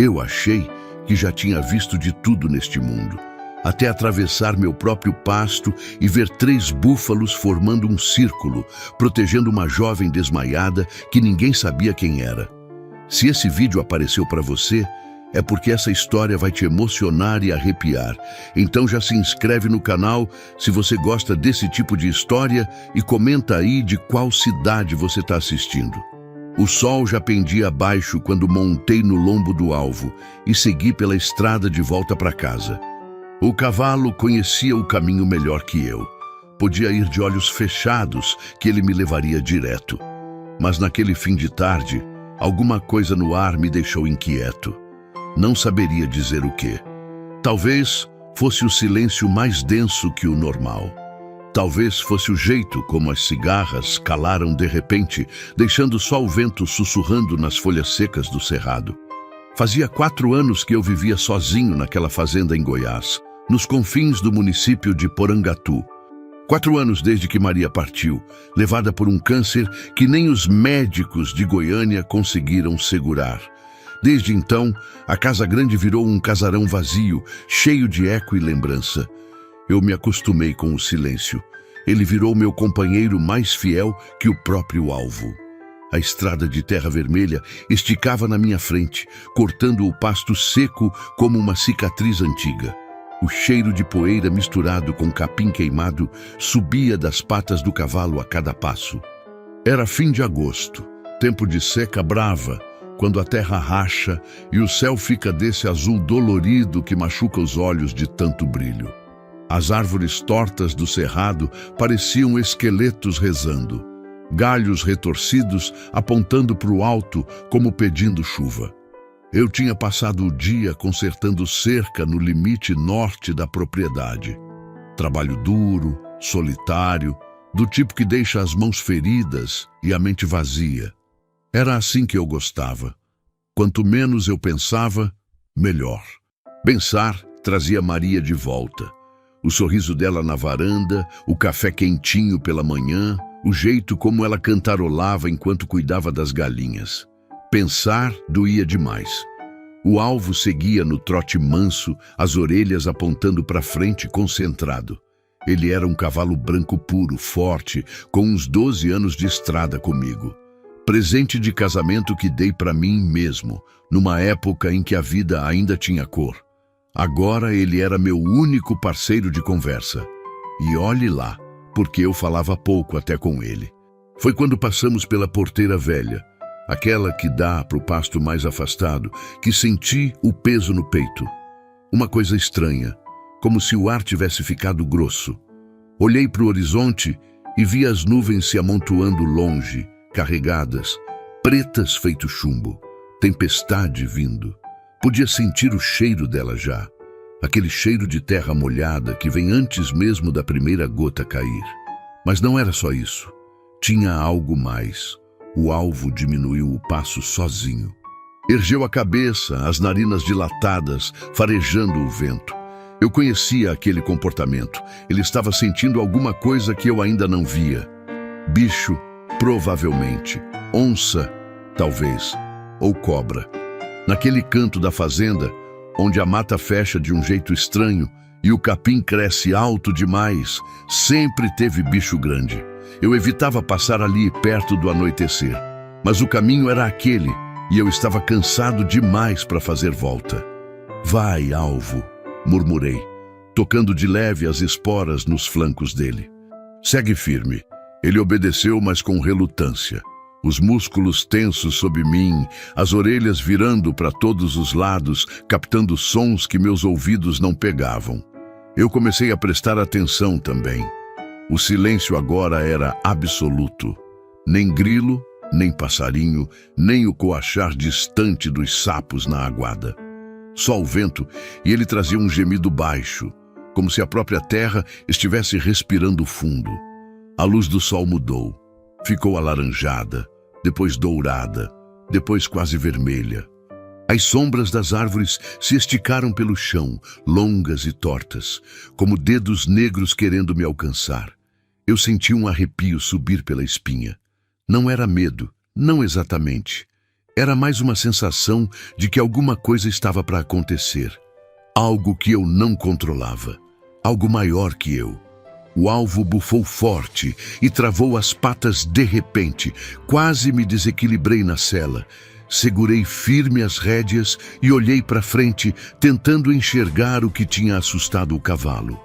Eu achei que já tinha visto de tudo neste mundo, até atravessar meu próprio pasto e ver 3 búfalos formando um círculo, protegendo uma jovem desmaiada que ninguém sabia quem era. Se esse vídeo apareceu para você, é porque essa história vai te emocionar e arrepiar. Então já se inscreve no canal se você gosta desse tipo de história e comenta aí de qual cidade você está assistindo. O sol já pendia abaixo quando montei no lombo do alvo e segui pela estrada de volta para casa. O cavalo conhecia o caminho melhor que eu. Podia ir de olhos fechados que ele me levaria direto. Mas naquele fim de tarde, alguma coisa no ar me deixou inquieto. Não saberia dizer o quê. Talvez fosse o silêncio mais denso que o normal. Talvez fosse o jeito como as cigarras calaram de repente, deixando só o vento sussurrando nas folhas secas do cerrado. Fazia 4 anos que eu vivia sozinho naquela fazenda em Goiás, nos confins do município de Porangatu. 4 anos desde que Maria partiu, levada por um câncer que nem os médicos de Goiânia conseguiram segurar. Desde então, a Casa Grande virou um casarão vazio, cheio de eco e lembrança. Eu me acostumei com o silêncio. Ele virou meu companheiro mais fiel que o próprio alvo. A estrada de terra vermelha esticava na minha frente, cortando o pasto seco como uma cicatriz antiga. O cheiro de poeira misturado com capim queimado subia das patas do cavalo a cada passo. Era fim de agosto, tempo de seca brava, quando a terra racha e o céu fica desse azul dolorido que machuca os olhos de tanto brilho. As árvores tortas do cerrado pareciam esqueletos rezando, galhos retorcidos apontando para o alto como pedindo chuva. Eu tinha passado o dia consertando cerca no limite norte da propriedade. Trabalho duro, solitário, do tipo que deixa as mãos feridas e a mente vazia. Era assim que eu gostava. Quanto menos eu pensava, melhor. Pensar trazia Maria de volta. O sorriso dela na varanda, o café quentinho pela manhã, o jeito como ela cantarolava enquanto cuidava das galinhas. Pensar doía demais. O alvo seguia no trote manso, as orelhas apontando para frente concentrado. Ele era um cavalo branco puro, forte, com uns 12 anos de estrada comigo. Presente de casamento que dei para mim mesmo, numa época em que a vida ainda tinha cor. Agora ele era meu único parceiro de conversa. E olhe lá, porque eu falava pouco até com ele. Foi quando passamos pela porteira velha, aquela que dá para o pasto mais afastado, que senti o peso no peito. Uma coisa estranha, como se o ar tivesse ficado grosso. Olhei para o horizonte e vi as nuvens se amontoando longe, carregadas, pretas feito chumbo, tempestade vindo. Podia sentir o cheiro dela já, aquele cheiro de terra molhada que vem antes mesmo da primeira gota cair. Mas não era só isso, tinha algo mais. O alvo diminuiu o passo sozinho. Ergueu a cabeça, as narinas dilatadas, farejando o vento. Eu conhecia aquele comportamento, ele estava sentindo alguma coisa que eu ainda não via. Bicho, provavelmente. Onça, talvez. Ou cobra. Naquele canto da fazenda, onde a mata fecha de um jeito estranho e o capim cresce alto demais, sempre teve bicho grande. Eu evitava passar ali perto do anoitecer, mas o caminho era aquele e eu estava cansado demais para fazer volta. Vai, alvo, murmurei, tocando de leve as esporas nos flancos dele. Segue firme. Ele obedeceu, mas com relutância. Os músculos tensos sob mim, as orelhas virando para todos os lados, captando sons que meus ouvidos não pegavam. Eu comecei a prestar atenção também. O silêncio agora era absoluto. Nem grilo, nem passarinho, nem o coachar distante dos sapos na aguada. Só o vento, e ele trazia um gemido baixo, como se a própria terra estivesse respirando fundo. A luz do sol mudou. Ficou alaranjada, depois dourada, depois quase vermelha. As sombras das árvores se esticaram pelo chão, longas e tortas, como dedos negros querendo me alcançar. Eu senti um arrepio subir pela espinha. Não era medo, não exatamente. Era mais uma sensação de que alguma coisa estava para acontecer. Algo que eu não controlava. Algo maior que eu. O alvo bufou forte e travou as patas de repente. Quase me desequilibrei na sela. Segurei firme as rédeas e olhei para frente, tentando enxergar o que tinha assustado o cavalo.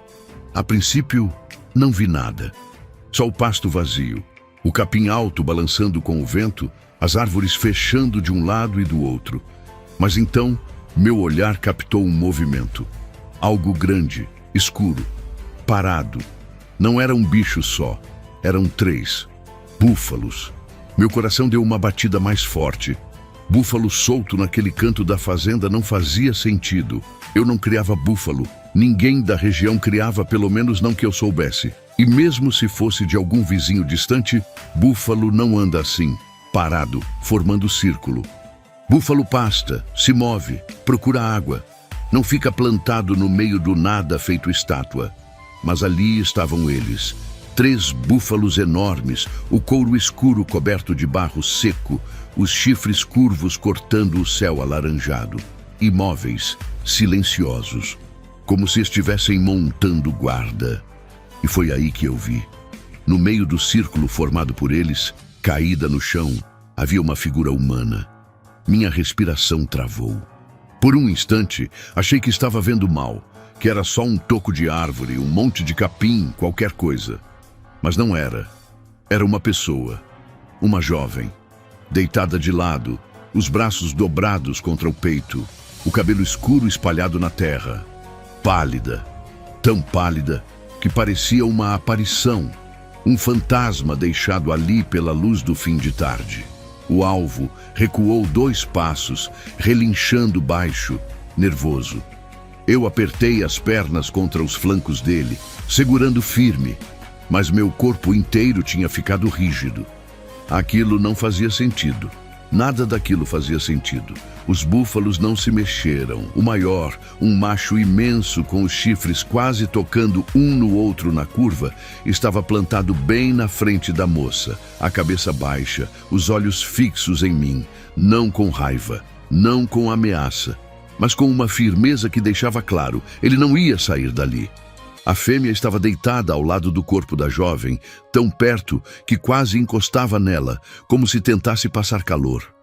A princípio, não vi nada. Só o pasto vazio, o capim alto balançando com o vento, as árvores fechando de um lado e do outro. Mas então, meu olhar captou um movimento. Algo grande, escuro, parado. Não era um bicho só, eram 3 búfalos. Meu coração deu uma batida mais forte. Búfalo solto naquele canto da fazenda não fazia sentido. Eu não criava búfalo. Ninguém da região criava, pelo menos não que eu soubesse. E mesmo se fosse de algum vizinho distante, búfalo não anda assim, parado, formando círculo. Búfalo pasta, se move, procura água. Não fica plantado no meio do nada feito estátua. Mas ali estavam eles, 3 búfalos enormes, o couro escuro coberto de barro seco, os chifres curvos cortando o céu alaranjado, imóveis, silenciosos, como se estivessem montando guarda. E foi aí que eu vi. No meio do círculo formado por eles, caída no chão, havia uma figura humana. Minha respiração travou. Por um instante, achei que estava vendo mal, que era só um toco de árvore, um monte de capim, qualquer coisa. Mas não era. Era uma pessoa, uma jovem, deitada de lado, os braços dobrados contra o peito, o cabelo escuro espalhado na terra, pálida, tão pálida que parecia uma aparição, um fantasma deixado ali pela luz do fim de tarde. O alvo recuou 2 passos, relinchando baixo, nervoso. Eu apertei as pernas contra os flancos dele, segurando firme, mas meu corpo inteiro tinha ficado rígido. Aquilo não fazia sentido. Nada daquilo fazia sentido. Os búfalos não se mexeram. O maior, um macho imenso com os chifres quase tocando um no outro na curva, estava plantado bem na frente da moça, a cabeça baixa, os olhos fixos em mim, não com raiva, não com ameaça, mas com uma firmeza que deixava claro, ele não ia sair dali. A fêmea estava deitada ao lado do corpo da jovem, tão perto que quase encostava nela, como se tentasse passar calor.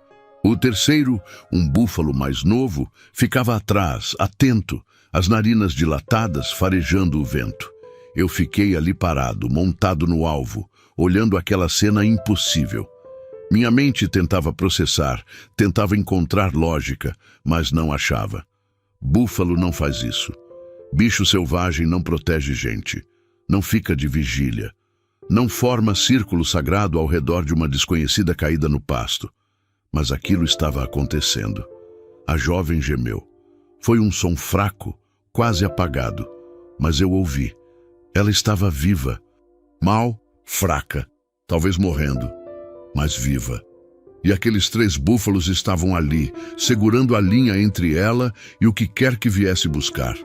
O terceiro, um búfalo mais novo, ficava atrás, atento, as narinas dilatadas, farejando o vento. Eu fiquei ali parado, montado no alvo, olhando aquela cena impossível. Minha mente tentava processar, tentava encontrar lógica, mas não achava. Búfalo não faz isso. Bicho selvagem não protege gente, não fica de vigília, não forma círculo sagrado ao redor de uma desconhecida caída no pasto. Mas aquilo estava acontecendo. A jovem gemeu. Foi um som fraco, quase apagado, mas eu ouvi. Ela estava viva, mal, fraca, talvez morrendo, mas viva. E aqueles 3 búfalos estavam ali, segurando a linha entre ela e o que quer que viesse buscar.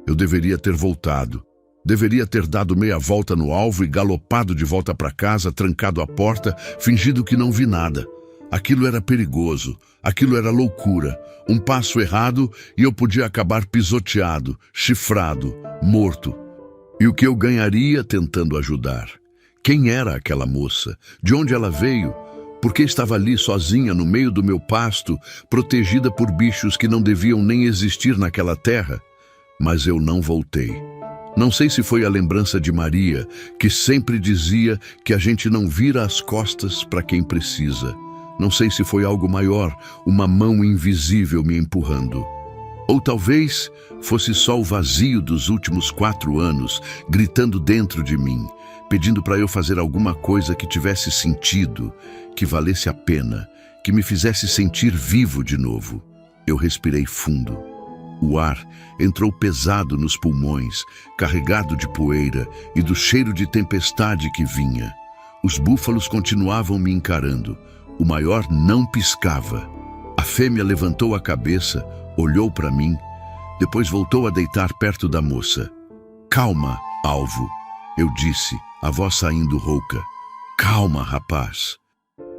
Eu deveria ter voltado. Deveria ter dado meia volta no alvo e galopado de volta para casa, trancado a porta, fingindo que não vi nada. Aquilo era perigoso, aquilo era loucura. Um passo errado e eu podia acabar pisoteado, chifrado, morto. E o que eu ganharia tentando ajudar? Quem era aquela moça? De onde ela veio? Por que estava ali sozinha no meio do meu pasto, protegida por bichos que não deviam nem existir naquela terra? Mas eu não voltei. Não sei se foi a lembrança de Maria, que sempre dizia que a gente não vira as costas para quem precisa. Não sei se foi algo maior, uma mão invisível me empurrando. Ou talvez fosse só o vazio dos últimos 4 anos, gritando dentro de mim, pedindo para eu fazer alguma coisa que tivesse sentido, que valesse a pena, que me fizesse sentir vivo de novo. Eu respirei fundo. O ar entrou pesado nos pulmões, carregado de poeira e do cheiro de tempestade que vinha. Os búfalos continuavam me encarando. O maior não piscava. A fêmea levantou a cabeça, olhou para mim, depois voltou a deitar perto da moça. Calma, alvo, eu disse, a voz saindo rouca. Calma, rapaz.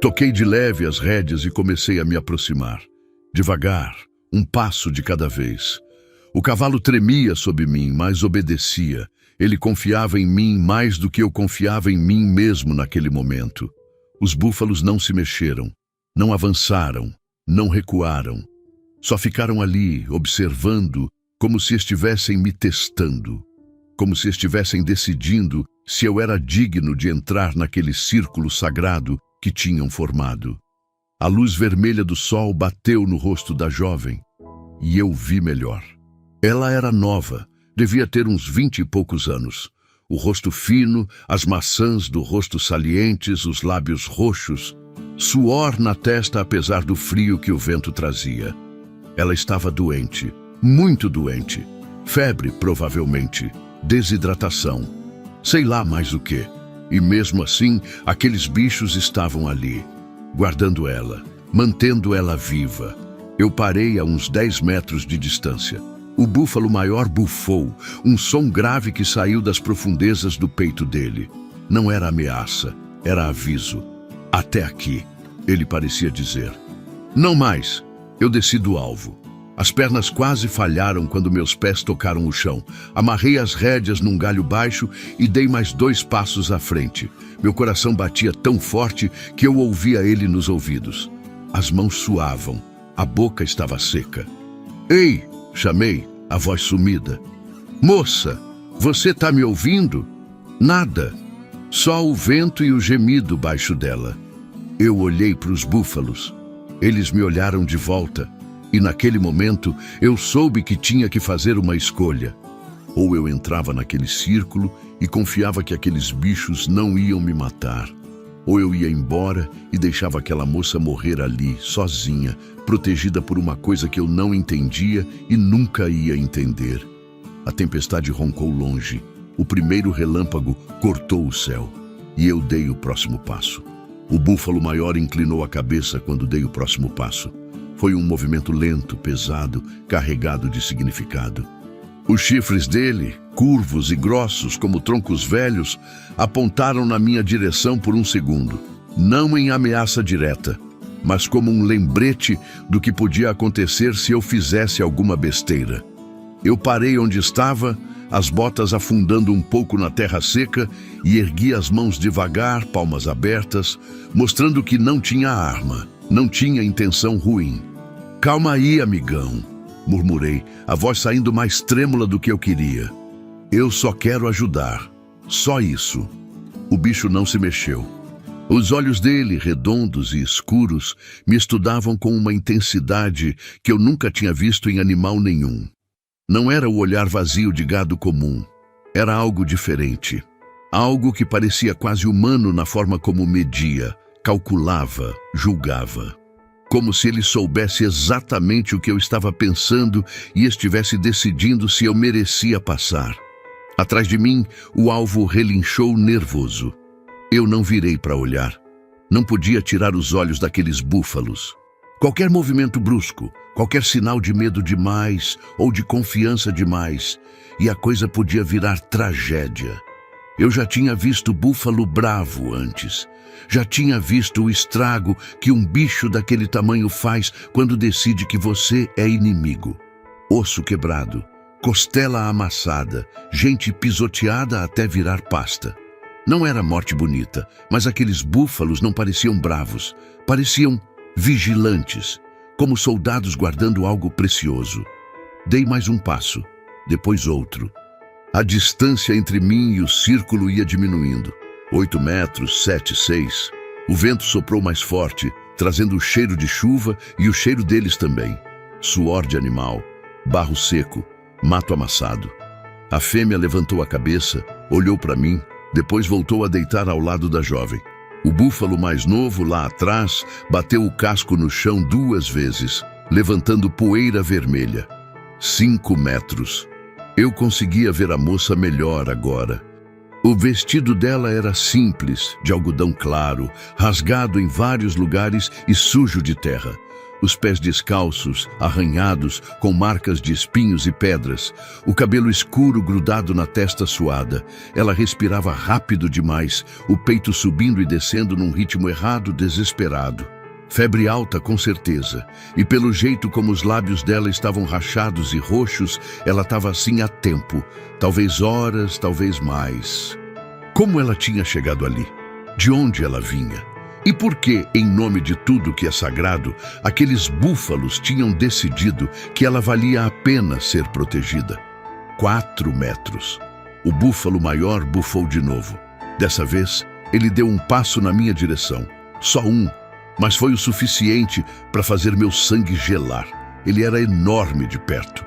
Toquei de leve as rédeas e comecei a me aproximar. Devagar, um passo de cada vez. O cavalo tremia sob mim, mas obedecia. Ele confiava em mim mais do que eu confiava em mim mesmo naquele momento. Os búfalos não se mexeram, não avançaram, não recuaram. Só ficaram ali, observando, como se estivessem me testando. Como se estivessem decidindo se eu era digno de entrar naquele círculo sagrado que tinham formado. A luz vermelha do sol bateu no rosto da jovem e eu vi melhor. Ela era nova, devia ter uns 20 e poucos anos. O rosto fino, as maçãs do rosto salientes, os lábios roxos, suor na testa apesar do frio que o vento trazia. Ela estava doente, muito doente. Febre, provavelmente. Desidratação. Sei lá mais o quê. E mesmo assim, aqueles bichos estavam ali, guardando ela, mantendo ela viva. Eu parei a uns 10 metros de distância. O búfalo maior bufou, um som grave que saiu das profundezas do peito dele. Não era ameaça, era aviso. Até aqui, ele parecia dizer. Não mais. Eu desci do alvo. As pernas quase falharam quando meus pés tocaram o chão. Amarrei as rédeas num galho baixo e dei mais 2 passos à frente. Meu coração batia tão forte que eu ouvia ele nos ouvidos. As mãos suavam, a boca estava seca. Ei! Chamei, a voz sumida. Moça, você tá me ouvindo? Nada. Só o vento e o gemido baixo dela. Eu olhei para os búfalos. Eles me olharam de volta. E naquele momento eu soube que tinha que fazer uma escolha. Ou eu entrava naquele círculo e confiava que aqueles bichos não iam me matar. Ou eu ia embora e deixava aquela moça morrer ali, sozinha, protegida por uma coisa que eu não entendia e nunca ia entender. A tempestade roncou longe. O primeiro relâmpago cortou o céu. E eu dei o próximo passo. O búfalo maior inclinou a cabeça quando dei o próximo passo. Foi um movimento lento, pesado, carregado de significado. Os chifres dele, curvos e grossos como troncos velhos, apontaram na minha direção por um segundo. Não em ameaça direta, mas como um lembrete do que podia acontecer se eu fizesse alguma besteira. Eu parei onde estava, as botas afundando um pouco na terra seca, e ergui as mãos devagar, palmas abertas, mostrando que não tinha arma, não tinha intenção ruim. Calma aí, amigão, murmurei, a voz saindo mais trêmula do que eu queria. Eu só quero ajudar, só isso. O bicho não se mexeu. Os olhos dele, redondos e escuros, me estudavam com uma intensidade que eu nunca tinha visto em animal nenhum. Não era o olhar vazio de gado comum. Era algo diferente. Algo que parecia quase humano na forma como media, calculava, julgava. Como se ele soubesse exatamente o que eu estava pensando e estivesse decidindo se eu merecia passar. Atrás de mim, o alvo relinchou nervoso. Eu não virei para olhar. Não podia tirar os olhos daqueles búfalos. Qualquer movimento brusco, qualquer sinal de medo demais ou de confiança demais, e a coisa podia virar tragédia. Eu já tinha visto búfalo bravo antes. Já tinha visto o estrago que um bicho daquele tamanho faz quando decide que você é inimigo. Osso quebrado, costela amassada, gente pisoteada até virar pasta. Não era morte bonita, mas aqueles búfalos não pareciam bravos. Pareciam vigilantes, como soldados guardando algo precioso. Dei mais um passo, depois outro. A distância entre mim e o círculo ia diminuindo. 8 metros, 7, 6. O vento soprou mais forte, trazendo o cheiro de chuva e o cheiro deles também. Suor de animal, barro seco, mato amassado. A fêmea levantou a cabeça, olhou para mim, depois voltou a deitar ao lado da jovem. O búfalo mais novo, lá atrás, bateu o casco no chão 2 vezes, levantando poeira vermelha. 5 metros. Eu conseguia ver a moça melhor agora. O vestido dela era simples, de algodão claro, rasgado em vários lugares e sujo de terra. os pés descalços, arranhados, com marcas de espinhos e pedras, o cabelo escuro grudado na testa suada. Ela respirava rápido demais, o peito subindo e descendo num ritmo errado, desesperado. Febre alta, com certeza, e pelo jeito como os lábios dela estavam rachados e roxos, ela estava assim há tempo, talvez horas, talvez mais. Como ela tinha chegado ali? De onde ela vinha? E por que, em nome de tudo que é sagrado, aqueles búfalos tinham decidido que ela valia a pena ser protegida? 4 metros. O búfalo maior bufou de novo. Dessa vez, ele deu um passo na minha direção. Só um, mas foi o suficiente para fazer meu sangue gelar. Ele era enorme de perto.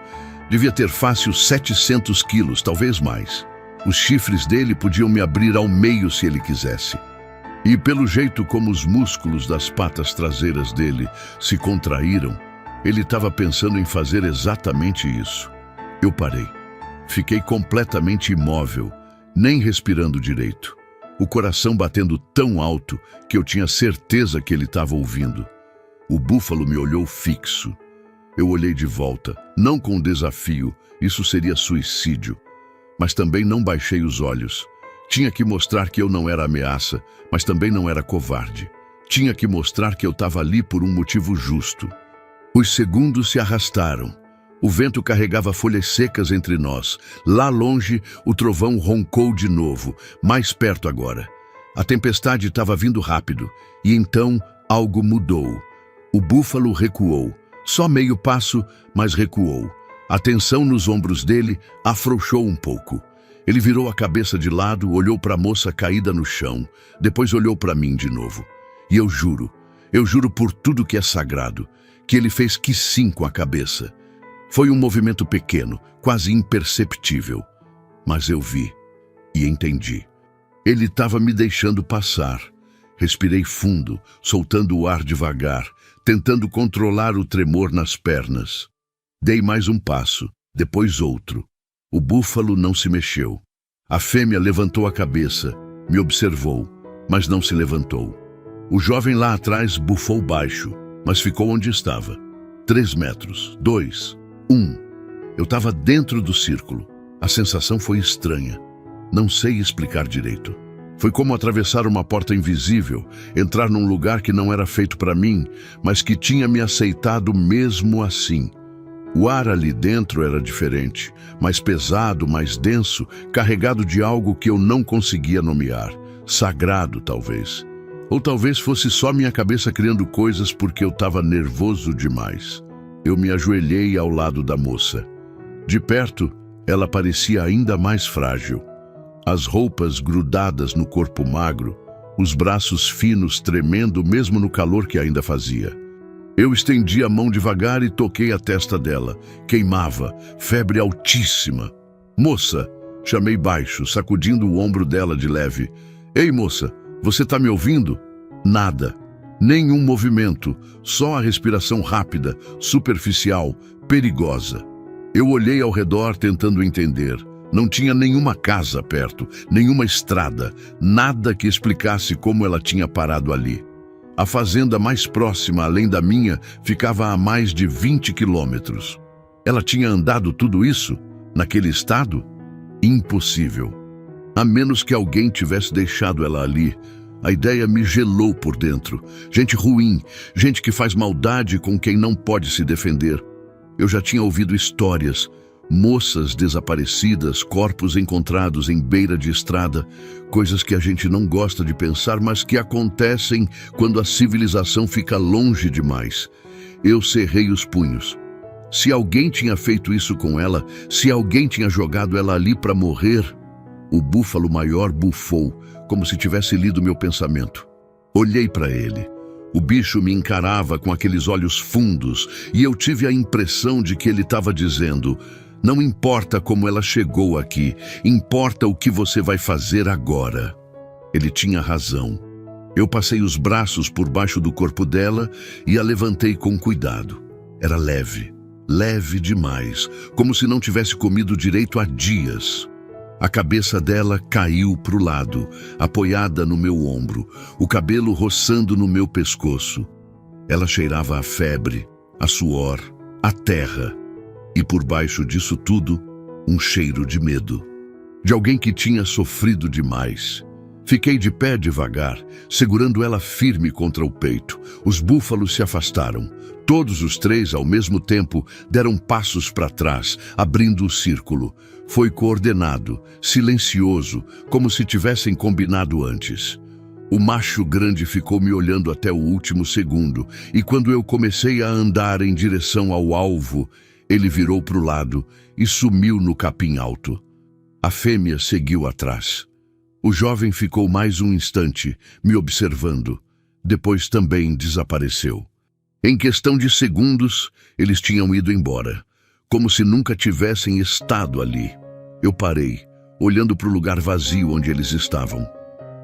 Devia ter fácil 700 quilos, talvez mais. Os chifres dele podiam me abrir ao meio se ele quisesse. E pelo jeito como os músculos das patas traseiras dele se contraíram, ele estava pensando em fazer exatamente isso. Eu parei. Fiquei completamente imóvel, nem respirando direito. O coração batendo tão alto que eu tinha certeza que ele estava ouvindo. O búfalo me olhou fixo. Eu olhei de volta, não com desafio, isso seria suicídio. Mas também não baixei os olhos. Tinha que mostrar que eu não era ameaça, mas também não era covarde. Tinha que mostrar que eu estava ali por um motivo justo. Os segundos se arrastaram. O vento carregava folhas secas entre nós. Lá longe, o trovão roncou de novo, mais perto agora. A tempestade estava vindo rápido, e então algo mudou. O búfalo recuou. Só meio passo, mas recuou. A tensão nos ombros dele afrouxou um pouco. Ele virou a cabeça de lado, olhou para a moça caída no chão, depois olhou para mim de novo. E eu juro por tudo que é sagrado, que ele fez que sim com a cabeça. Foi um movimento pequeno, quase imperceptível. Mas eu vi e entendi. Ele estava me deixando passar. Respirei fundo, soltando o ar devagar, tentando controlar o tremor nas pernas. Dei mais um passo, depois outro. O búfalo não se mexeu. A fêmea levantou a cabeça, me observou, mas não se levantou. O jovem lá atrás bufou baixo, mas ficou onde estava. 3 metros, 2, 1. Eu estava dentro do círculo. A sensação foi estranha. Não sei explicar direito. Foi como atravessar uma porta invisível, entrar num lugar que não era feito para mim, mas que tinha me aceitado mesmo assim. O ar ali dentro era diferente, mais pesado, mais denso, carregado de algo que eu não conseguia nomear. Sagrado, talvez. Ou talvez fosse só minha cabeça criando coisas porque eu estava nervoso demais. Eu me ajoelhei ao lado da moça. De perto, ela parecia ainda mais frágil. As roupas grudadas no corpo magro, os braços finos tremendo mesmo no calor que ainda fazia. Eu estendi a mão devagar e toquei a testa dela. Queimava, febre altíssima. Moça, chamei baixo, sacudindo o ombro dela de leve. Ei, moça, você tá me ouvindo? Nada. Nenhum movimento, só a respiração rápida, superficial, perigosa. Eu olhei ao redor tentando entender. Não tinha nenhuma casa perto, nenhuma estrada, nada que explicasse como ela tinha parado ali. A fazenda mais próxima, além da minha, ficava a mais de 20 quilômetros. Ela tinha andado tudo isso? Naquele estado? Impossível. A menos que alguém tivesse deixado ela ali. A ideia me gelou por dentro. Gente ruim, gente que faz maldade com quem não pode se defender. Eu já tinha ouvido histórias. Moças desaparecidas, corpos encontrados em beira de estrada, coisas que a gente não gosta de pensar, mas que acontecem quando a civilização fica longe demais. Eu cerrei os punhos. Se alguém tinha feito isso com ela, se alguém tinha jogado ela ali para morrer, o búfalo maior bufou, como se tivesse lido meu pensamento. Olhei para ele. O bicho me encarava com aqueles olhos fundos e eu tive a impressão de que ele estava dizendo: não importa como ela chegou aqui, importa o que você vai fazer agora. Ele tinha razão. Eu passei os braços por baixo do corpo dela e a levantei com cuidado. Era leve, leve demais, como se não tivesse comido direito há dias. A cabeça dela caiu para o lado, apoiada no meu ombro, o cabelo roçando no meu pescoço. Ela cheirava a febre, a suor, a terra. E por baixo disso tudo, um cheiro de medo. De alguém que tinha sofrido demais. Fiquei de pé devagar, segurando ela firme contra o peito. Os búfalos se afastaram. Todos os três, ao mesmo tempo, deram passos para trás, abrindo o círculo. Foi coordenado, silencioso, como se tivessem combinado antes. O macho grande ficou me olhando até o último segundo, e quando eu comecei a andar em direção ao alvo, ele virou para o lado e sumiu no capim alto. A fêmea seguiu atrás. O jovem ficou mais um instante, me observando. Depois também desapareceu. Em questão de segundos, eles tinham ido embora, como se nunca tivessem estado ali. Eu parei, olhando para o lugar vazio onde eles estavam.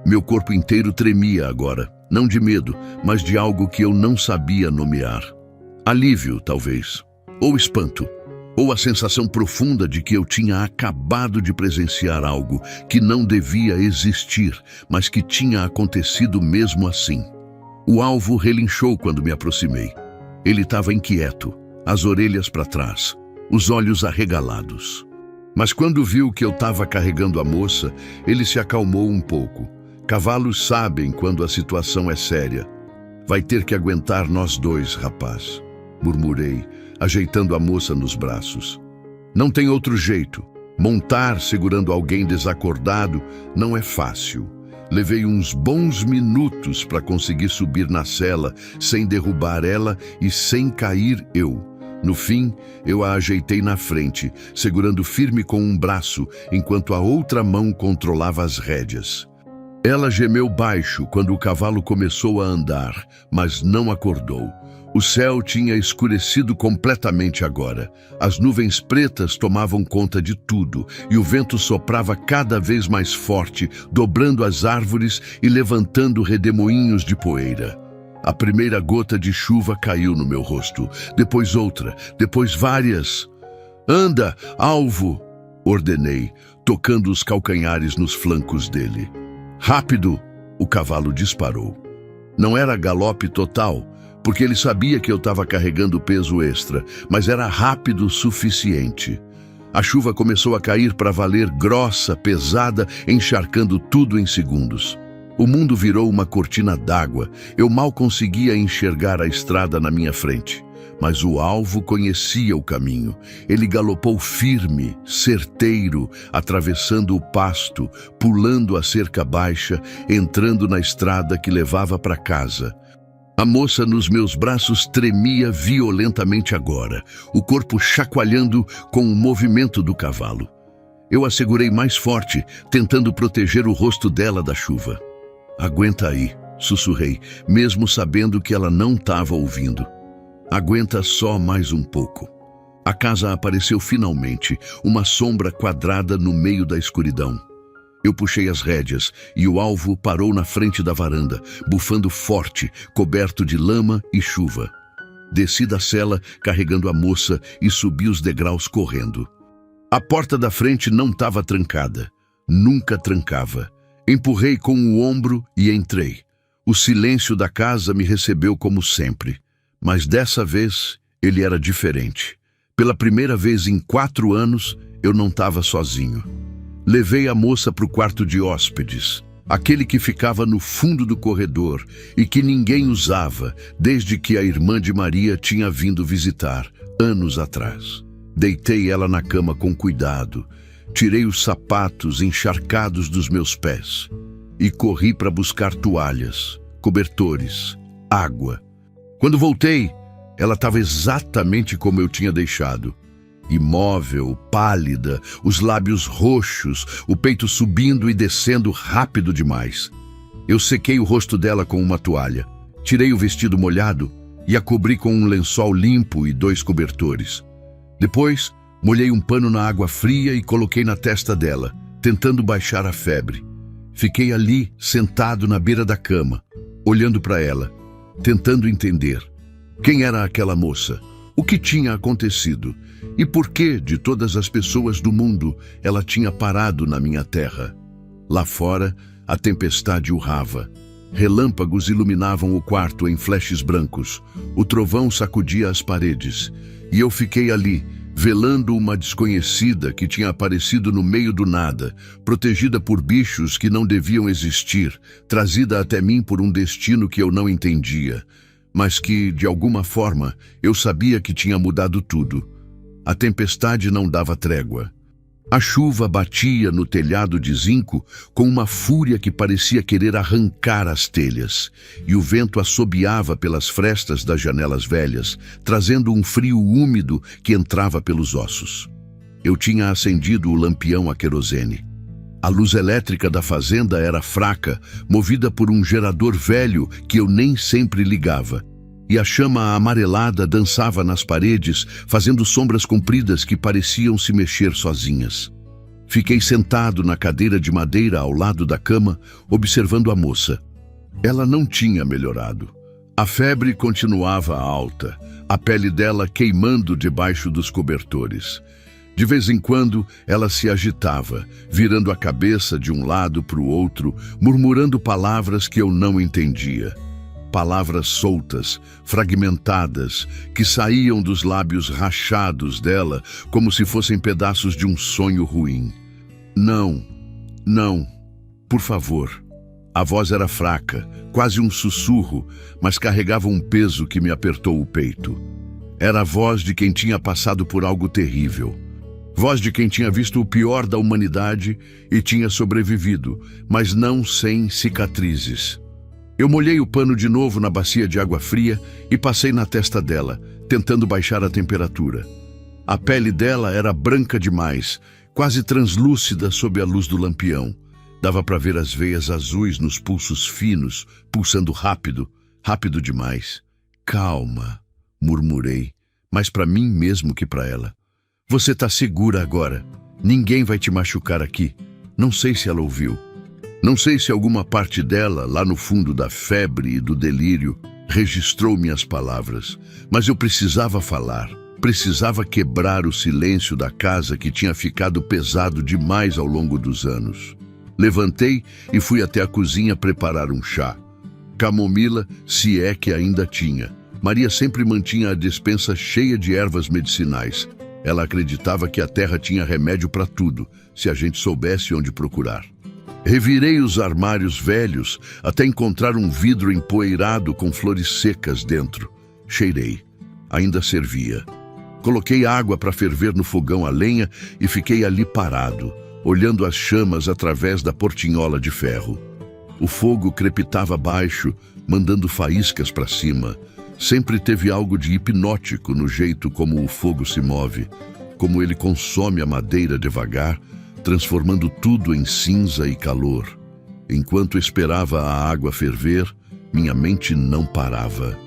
Meu corpo inteiro tremia agora, não de medo, mas de algo que eu não sabia nomear. Alívio, talvez, ou espanto. Ou a sensação profunda de que eu tinha acabado de presenciar algo que não devia existir, mas que tinha acontecido mesmo assim. O alvo relinchou quando me aproximei. Ele estava inquieto, as orelhas para trás, os olhos arregalados. Mas quando viu que eu estava carregando a moça, ele se acalmou um pouco. Cavalos sabem quando a situação é séria. Vai ter que aguentar nós dois, rapaz, murmurei, ajeitando a moça nos braços. Não tem outro jeito. Montar segurando alguém desacordado não é fácil. Levei uns bons minutos para conseguir subir na sela, sem derrubar ela e sem cair eu. No fim, eu a ajeitei na frente, segurando firme com um braço, enquanto a outra mão controlava as rédeas. Ela gemeu baixo quando o cavalo começou a andar, mas não acordou. O céu tinha escurecido completamente agora. As nuvens pretas tomavam conta de tudo e o vento soprava cada vez mais forte, dobrando as árvores e levantando redemoinhos de poeira. A primeira gota de chuva caiu no meu rosto, depois outra, depois várias. "Anda, alvo!" ordenei, tocando os calcanhares nos flancos dele. "Rápido!" O cavalo disparou. Não era galope total, porque ele sabia que eu estava carregando peso extra, mas era rápido o suficiente. A chuva começou a cair para valer, grossa, pesada, encharcando tudo em segundos. O mundo virou uma cortina d'água. Eu mal conseguia enxergar a estrada na minha frente. Mas o alvo conhecia o caminho. Ele galopou firme, certeiro, atravessando o pasto, pulando a cerca baixa, entrando na estrada que levava para casa. A moça nos meus braços tremia violentamente agora, o corpo chacoalhando com o movimento do cavalo. Eu a segurei mais forte, tentando proteger o rosto dela da chuva. "Aguenta aí", sussurrei, mesmo sabendo que ela não estava ouvindo. "Aguenta só mais um pouco." A casa apareceu finalmente, uma sombra quadrada no meio da escuridão. Eu puxei as rédeas e o alvo parou na frente da varanda, bufando forte, coberto de lama e chuva. Desci da sela, carregando a moça, e subi os degraus correndo. A porta da frente não estava trancada. Nunca trancava. Empurrei com o ombro e entrei. O silêncio da casa me recebeu como sempre. Mas dessa vez, ele era diferente. Pela primeira vez em 4 anos, eu não estava sozinho. Levei a moça para o quarto de hóspedes, aquele que ficava no fundo do corredor e que ninguém usava desde que a irmã de Maria tinha vindo visitar, anos atrás. Deitei ela na cama com cuidado, tirei os sapatos encharcados dos meus pés e corri para buscar toalhas, cobertores, água. Quando voltei, ela estava exatamente como eu tinha deixado. Imóvel, pálida, os lábios roxos, o peito subindo e descendo rápido demais. Eu sequei o rosto dela com uma toalha, tirei o vestido molhado e a cobri com um lençol limpo e 2 cobertores. Depois, molhei um pano na água fria e coloquei na testa dela, tentando baixar a febre. Fiquei ali, sentado na beira da cama, olhando para ela, tentando entender. Quem era aquela moça? O que tinha acontecido? E por que, de todas as pessoas do mundo, ela tinha parado na minha terra? Lá fora, a tempestade urrava. Relâmpagos iluminavam o quarto em flashes brancos. O trovão sacudia as paredes. E eu fiquei ali, velando uma desconhecida que tinha aparecido no meio do nada, protegida por bichos que não deviam existir, trazida até mim por um destino que eu não entendia, mas que, de alguma forma, eu sabia que tinha mudado tudo. A tempestade não dava trégua. A chuva batia no telhado de zinco com uma fúria que parecia querer arrancar as telhas, e o vento assobiava pelas frestas das janelas velhas, trazendo um frio úmido que entrava pelos ossos. Eu tinha acendido o lampião a querosene. A luz elétrica da fazenda era fraca, movida por um gerador velho que eu nem sempre ligava, e a chama amarelada dançava nas paredes, fazendo sombras compridas que pareciam se mexer sozinhas. Fiquei sentado na cadeira de madeira ao lado da cama, observando a moça. Ela não tinha melhorado. A febre continuava alta, a pele dela queimando debaixo dos cobertores. De vez em quando, ela se agitava, virando a cabeça de um lado para o outro, murmurando palavras que eu não entendia. Palavras soltas, fragmentadas, que saíam dos lábios rachados dela como se fossem pedaços de um sonho ruim. Não, não, por favor. A voz era fraca, quase um sussurro, mas carregava um peso que me apertou o peito. Era a voz de quem tinha passado por algo terrível. Voz de quem tinha visto o pior da humanidade e tinha sobrevivido, mas não sem cicatrizes. Eu molhei o pano de novo na bacia de água fria e passei na testa dela, tentando baixar a temperatura. A pele dela era branca demais, quase translúcida sob a luz do lampião. Dava para ver as veias azuis nos pulsos finos, pulsando rápido, rápido demais. Calma, murmurei, mais para mim mesmo que para ela. Você está segura agora. Ninguém vai te machucar aqui. Não sei se ela ouviu. Não sei se alguma parte dela, lá no fundo da febre e do delírio, registrou minhas palavras, mas eu precisava falar, precisava quebrar o silêncio da casa que tinha ficado pesado demais ao longo dos anos. Levantei e fui até a cozinha preparar um chá. Camomila, se é que ainda tinha. Maria sempre mantinha a despensa cheia de ervas medicinais. Ela acreditava que a terra tinha remédio para tudo, se a gente soubesse onde procurar. Revirei os armários velhos até encontrar um vidro empoeirado com flores secas dentro. Cheirei. Ainda servia. Coloquei água para ferver no fogão a lenha e fiquei ali parado, olhando as chamas através da portinhola de ferro. O fogo crepitava baixo, mandando faíscas para cima. Sempre teve algo de hipnótico no jeito como o fogo se move, como ele consome a madeira devagar, transformando tudo em cinza e calor. Enquanto esperava a água ferver, minha mente não parava.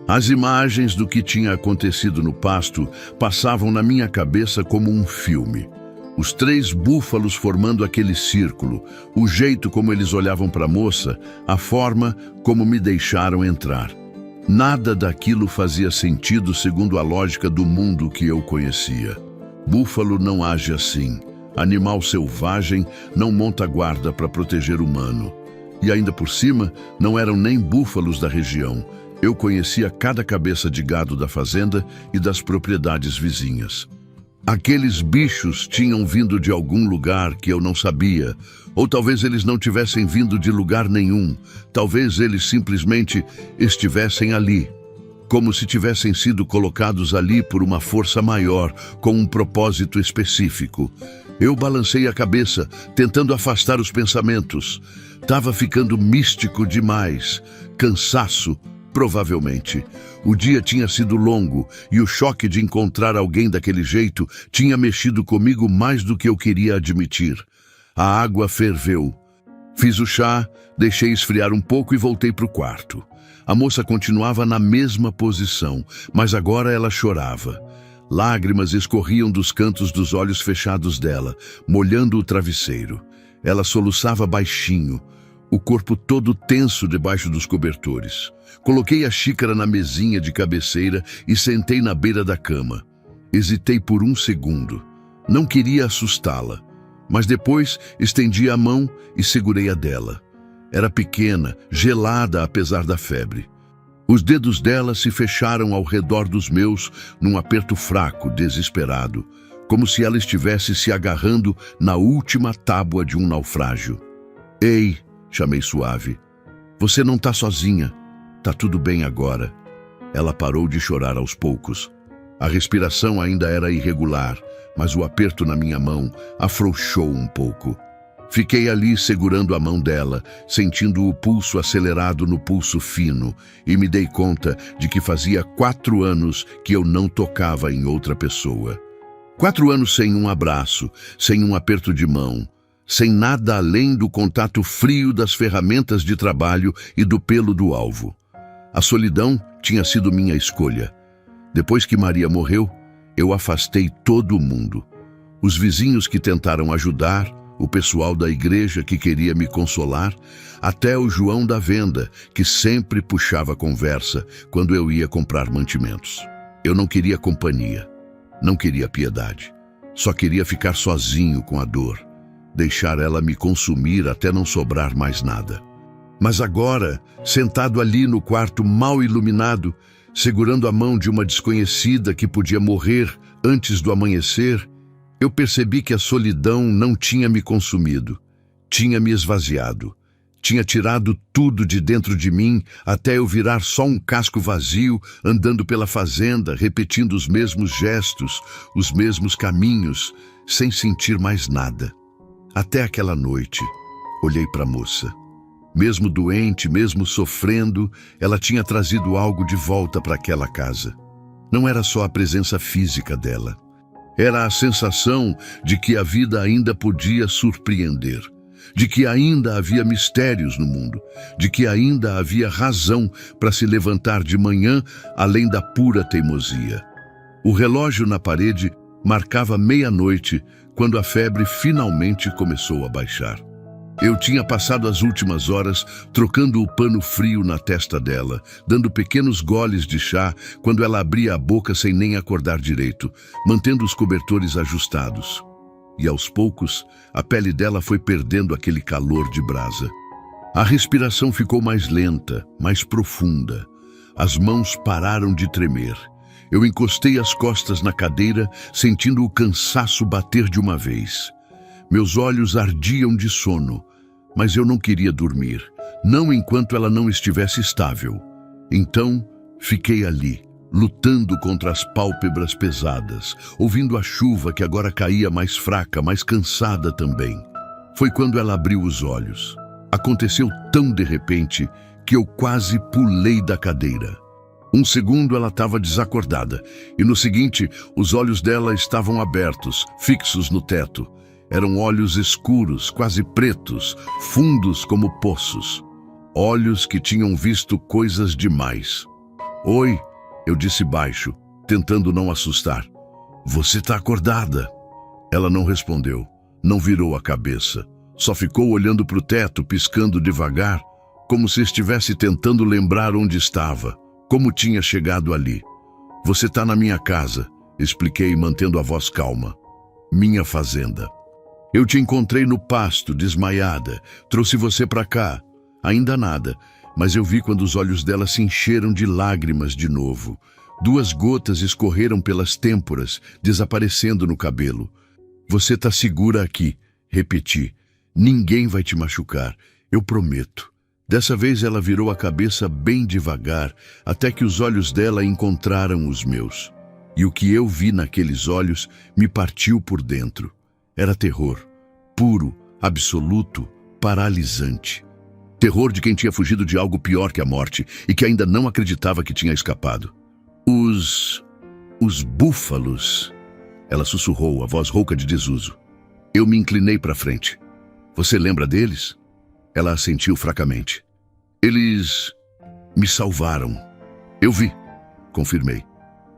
As imagens do que tinha acontecido no pasto passavam na minha cabeça como um filme. Os 3 búfalos formando aquele círculo, o jeito como eles olhavam para a moça, a forma como me deixaram entrar. Nada daquilo fazia sentido segundo a lógica do mundo que eu conhecia. Búfalo não age assim. Animal selvagem não monta guarda para proteger humano. E ainda por cima, não eram nem búfalos da região. Eu conhecia cada cabeça de gado da fazenda e das propriedades vizinhas. Aqueles bichos tinham vindo de algum lugar que eu não sabia, ou talvez eles não tivessem vindo de lugar nenhum. Talvez eles simplesmente estivessem ali, como se tivessem sido colocados ali por uma força maior, com um propósito específico. Eu balancei a cabeça, tentando afastar os pensamentos. Estava ficando místico demais. Cansaço, provavelmente. O dia tinha sido longo e o choque de encontrar alguém daquele jeito tinha mexido comigo mais do que eu queria admitir. A água ferveu. Fiz o chá, deixei esfriar um pouco e voltei para o quarto. A moça continuava na mesma posição, mas agora ela chorava. Lágrimas escorriam dos cantos dos olhos fechados dela, molhando o travesseiro. Ela soluçava baixinho, o corpo todo tenso debaixo dos cobertores. Coloquei a xícara na mesinha de cabeceira e sentei na beira da cama. Hesitei por um segundo. Não queria assustá-la, mas depois estendi a mão e segurei a dela. Era pequena, gelada apesar da febre. Os dedos dela se fecharam ao redor dos meus num aperto fraco, desesperado, como se ela estivesse se agarrando na última tábua de um naufrágio. Ei, chamei suave. Você não está sozinha. Tá tudo bem agora. Ela parou de chorar aos poucos. A respiração ainda era irregular, mas o aperto na minha mão afrouxou um pouco. Fiquei ali segurando a mão dela, sentindo o pulso acelerado no pulso fino, e me dei conta de que fazia 4 anos que eu não tocava em outra pessoa. 4 anos sem um abraço, sem um aperto de mão, sem nada além do contato frio das ferramentas de trabalho e do pelo do alvo. A solidão tinha sido minha escolha. Depois que Maria morreu, eu afastei todo mundo. Os vizinhos que tentaram ajudar, o pessoal da igreja que queria me consolar, até o João da venda, que sempre puxava conversa quando eu ia comprar mantimentos. Eu não queria companhia, não queria piedade. Só queria ficar sozinho com a dor, deixar ela me consumir até não sobrar mais nada. Mas agora, sentado ali no quarto mal iluminado, segurando a mão de uma desconhecida que podia morrer antes do amanhecer, eu percebi que a solidão não tinha me consumido, tinha me esvaziado, tinha tirado tudo de dentro de mim até eu virar só um casco vazio, andando pela fazenda, repetindo os mesmos gestos, os mesmos caminhos, sem sentir mais nada. Até aquela noite, olhei para a moça. Mesmo doente, mesmo sofrendo, ela tinha trazido algo de volta para aquela casa. Não era só a presença física dela. Era a sensação de que a vida ainda podia surpreender, de que ainda havia mistérios no mundo, de que ainda havia razão para se levantar de manhã além da pura teimosia. O relógio na parede marcava 00:30 quando a febre finalmente começou a baixar. Eu tinha passado as últimas horas trocando o pano frio na testa dela, dando pequenos goles de chá quando ela abria a boca sem nem acordar direito, mantendo os cobertores ajustados. E aos poucos, a pele dela foi perdendo aquele calor de brasa. A respiração ficou mais lenta, mais profunda. As mãos pararam de tremer. Eu encostei as costas na cadeira, sentindo o cansaço bater de uma vez. Meus olhos ardiam de sono, mas eu não queria dormir, não enquanto ela não estivesse estável. Então, fiquei ali, lutando contra as pálpebras pesadas, ouvindo a chuva que agora caía mais fraca, mais cansada também. Foi quando ela abriu os olhos. Aconteceu tão de repente que eu quase pulei da cadeira. Um segundo ela estava desacordada, e no seguinte, os olhos dela estavam abertos, fixos no teto. Eram olhos escuros, quase pretos, fundos como poços. Olhos que tinham visto coisas demais. Oi, eu disse baixo, tentando não assustar. Você está acordada? Ela não respondeu, não virou a cabeça. Só ficou olhando para o teto, piscando devagar, como se estivesse tentando lembrar onde estava, como tinha chegado ali. Você está na minha casa, expliquei, mantendo a voz calma. Minha fazenda. Eu te encontrei no pasto, desmaiada. Trouxe você para cá. Ainda nada, mas eu vi quando os olhos dela se encheram de lágrimas de novo. 2 gotas escorreram pelas têmporas, desaparecendo no cabelo. Você tá segura aqui, repeti. Ninguém vai te machucar, eu prometo. Dessa vez ela virou a cabeça bem devagar, até que os olhos dela encontraram os meus. E o que eu vi naqueles olhos me partiu por dentro. Era terror, puro, absoluto, paralisante. Terror de quem tinha fugido de algo pior que a morte e que ainda não acreditava que tinha escapado. Os búfalos, ela sussurrou, a voz rouca de desuso. Eu me inclinei para frente. Você lembra deles? Ela assentiu fracamente. Eles me salvaram. Eu vi, confirmei.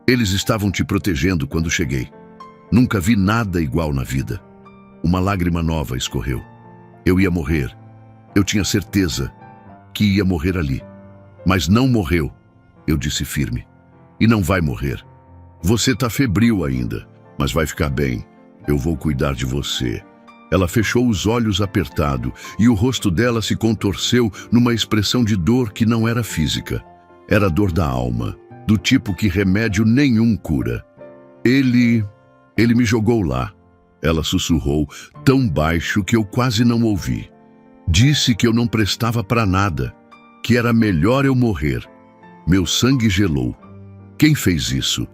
Eles estavam te protegendo quando cheguei. Nunca vi nada igual na vida. Uma lágrima nova escorreu. Eu ia morrer. Eu tinha certeza que ia morrer ali. Mas não morreu, eu disse firme. E não vai morrer. Você tá febril ainda, mas vai ficar bem. Eu vou cuidar de você. Ela fechou os olhos apertado e o rosto dela se contorceu numa expressão de dor que não era física. Era dor da alma, do tipo que remédio nenhum cura. Ele me jogou lá. Ela sussurrou, tão baixo que eu quase não ouvi. Disse que eu não prestava para nada, que era melhor eu morrer. Meu sangue gelou. Quem fez isso?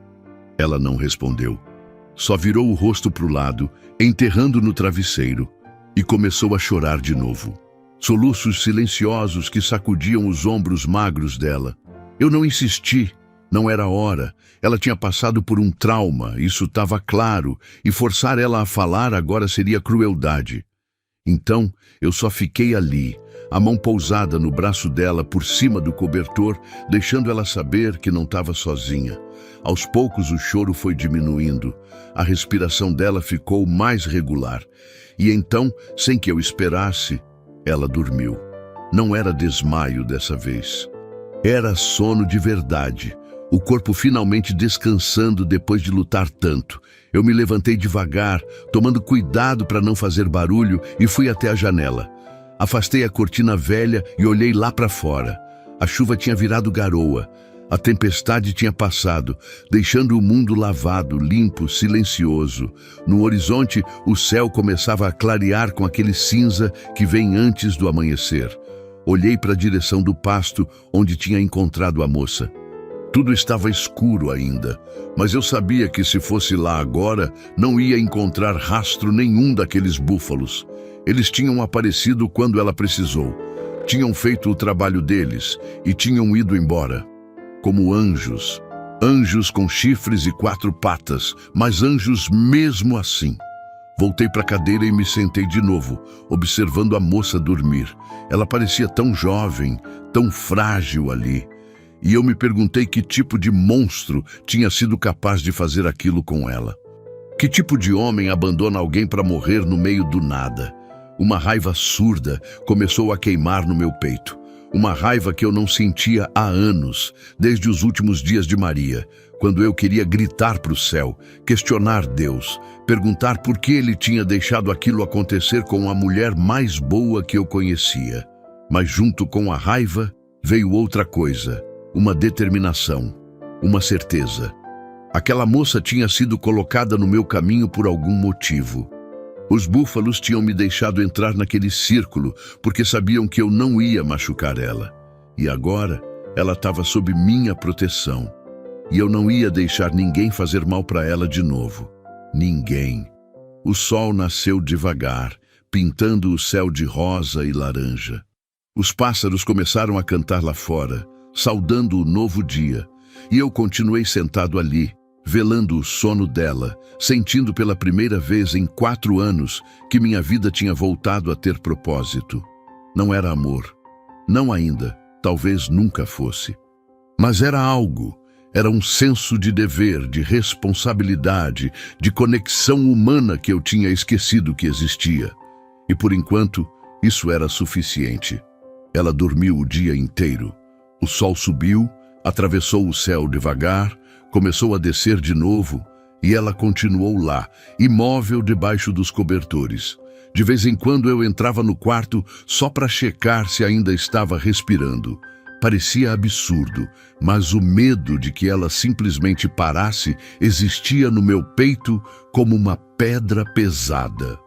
Ela não respondeu. Só virou o rosto para o lado, enterrando no travesseiro, e começou a chorar de novo. Soluços silenciosos que sacudiam os ombros magros dela. Eu não insisti. Não era hora. Ela tinha passado por um trauma, isso estava claro, e forçar ela a falar agora seria crueldade. Então, eu só fiquei ali, a mão pousada no braço dela por cima do cobertor, deixando ela saber que não estava sozinha. Aos poucos o choro foi diminuindo, a respiração dela ficou mais regular. E então, sem que eu esperasse, ela dormiu. Não era desmaio dessa vez. Era sono de verdade. O corpo finalmente descansando depois de lutar tanto. Eu me levantei devagar, tomando cuidado para não fazer barulho, e fui até a janela. Afastei a cortina velha e olhei lá para fora. A chuva tinha virado garoa. A tempestade tinha passado, deixando o mundo lavado, limpo, silencioso. No horizonte, o céu começava a clarear com aquele cinza que vem antes do amanhecer. Olhei para a direção do pasto onde tinha encontrado a moça. Tudo estava escuro ainda, mas eu sabia que se fosse lá agora, não ia encontrar rastro nenhum daqueles búfalos. Eles tinham aparecido quando ela precisou. Tinham feito o trabalho deles e tinham ido embora. Como anjos. Anjos com chifres e 4 patas, mas anjos mesmo assim. Voltei para a cadeira e me sentei de novo, observando a moça dormir. Ela parecia tão jovem, tão frágil ali. E eu me perguntei que tipo de monstro tinha sido capaz de fazer aquilo com ela. Que tipo de homem abandona alguém para morrer no meio do nada? Uma raiva surda começou a queimar no meu peito. Uma raiva que eu não sentia há anos, desde os últimos dias de Maria, quando eu queria gritar para o céu, questionar Deus, perguntar por que ele tinha deixado aquilo acontecer com a mulher mais boa que eu conhecia. Mas junto com a raiva veio outra coisa. Uma determinação, uma certeza. Aquela moça tinha sido colocada no meu caminho por algum motivo. Os búfalos tinham me deixado entrar naquele círculo porque sabiam que eu não ia machucar ela. E agora, ela estava sob minha proteção. E eu não ia deixar ninguém fazer mal para ela de novo. Ninguém. O sol nasceu devagar, pintando o céu de rosa e laranja. Os pássaros começaram a cantar lá fora, saudando o novo dia, e eu continuei sentado ali, velando o sono dela, sentindo pela primeira vez em 4 anos que minha vida tinha voltado a ter propósito. Não era amor, não ainda, talvez nunca fosse. Mas era algo, era um senso de dever, de responsabilidade, de conexão humana que eu tinha esquecido que existia. E por enquanto, isso era suficiente. Ela dormiu o dia inteiro. O sol subiu, atravessou o céu devagar, começou a descer de novo, e ela continuou lá, imóvel debaixo dos cobertores. De vez em quando eu entrava no quarto só para checar se ainda estava respirando. Parecia absurdo, mas o medo de que ela simplesmente parasse existia no meu peito como uma pedra pesada.